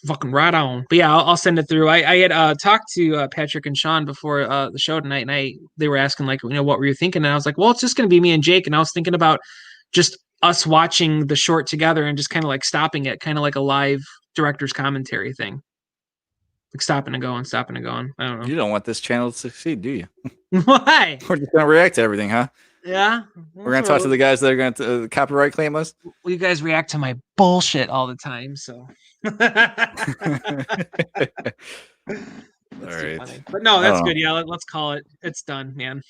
Fucking right on. But yeah, I'll send it through. I had talked to Patrick and Sean before the show tonight, and they were asking like, what were you thinking? And I was like, well, it's just gonna be me and Jake, and I was thinking about just us watching the short together and just kind of like stopping it, kind of like a live director's commentary thing. Like stopping and going. I don't know. You don't want this channel to succeed, do you? Why? We're just gonna react to everything, huh? Yeah. We're gonna talk to the guys that are gonna copyright claim us. Well, you guys react to my bullshit all the time, so. All right. But no, that's good. Yeah, let's call it. It's done, man.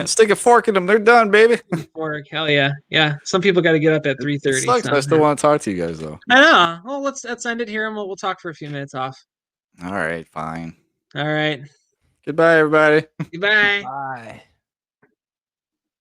Stick a fork in them. They're done, baby. Fork, hell yeah, yeah. Some people got to get up at 3:30. Sucks. I still want to talk to you guys though. I know. Well, let's end it here, and we'll talk for a few minutes off. All right, fine. All right. Goodbye, everybody. Goodbye. Bye.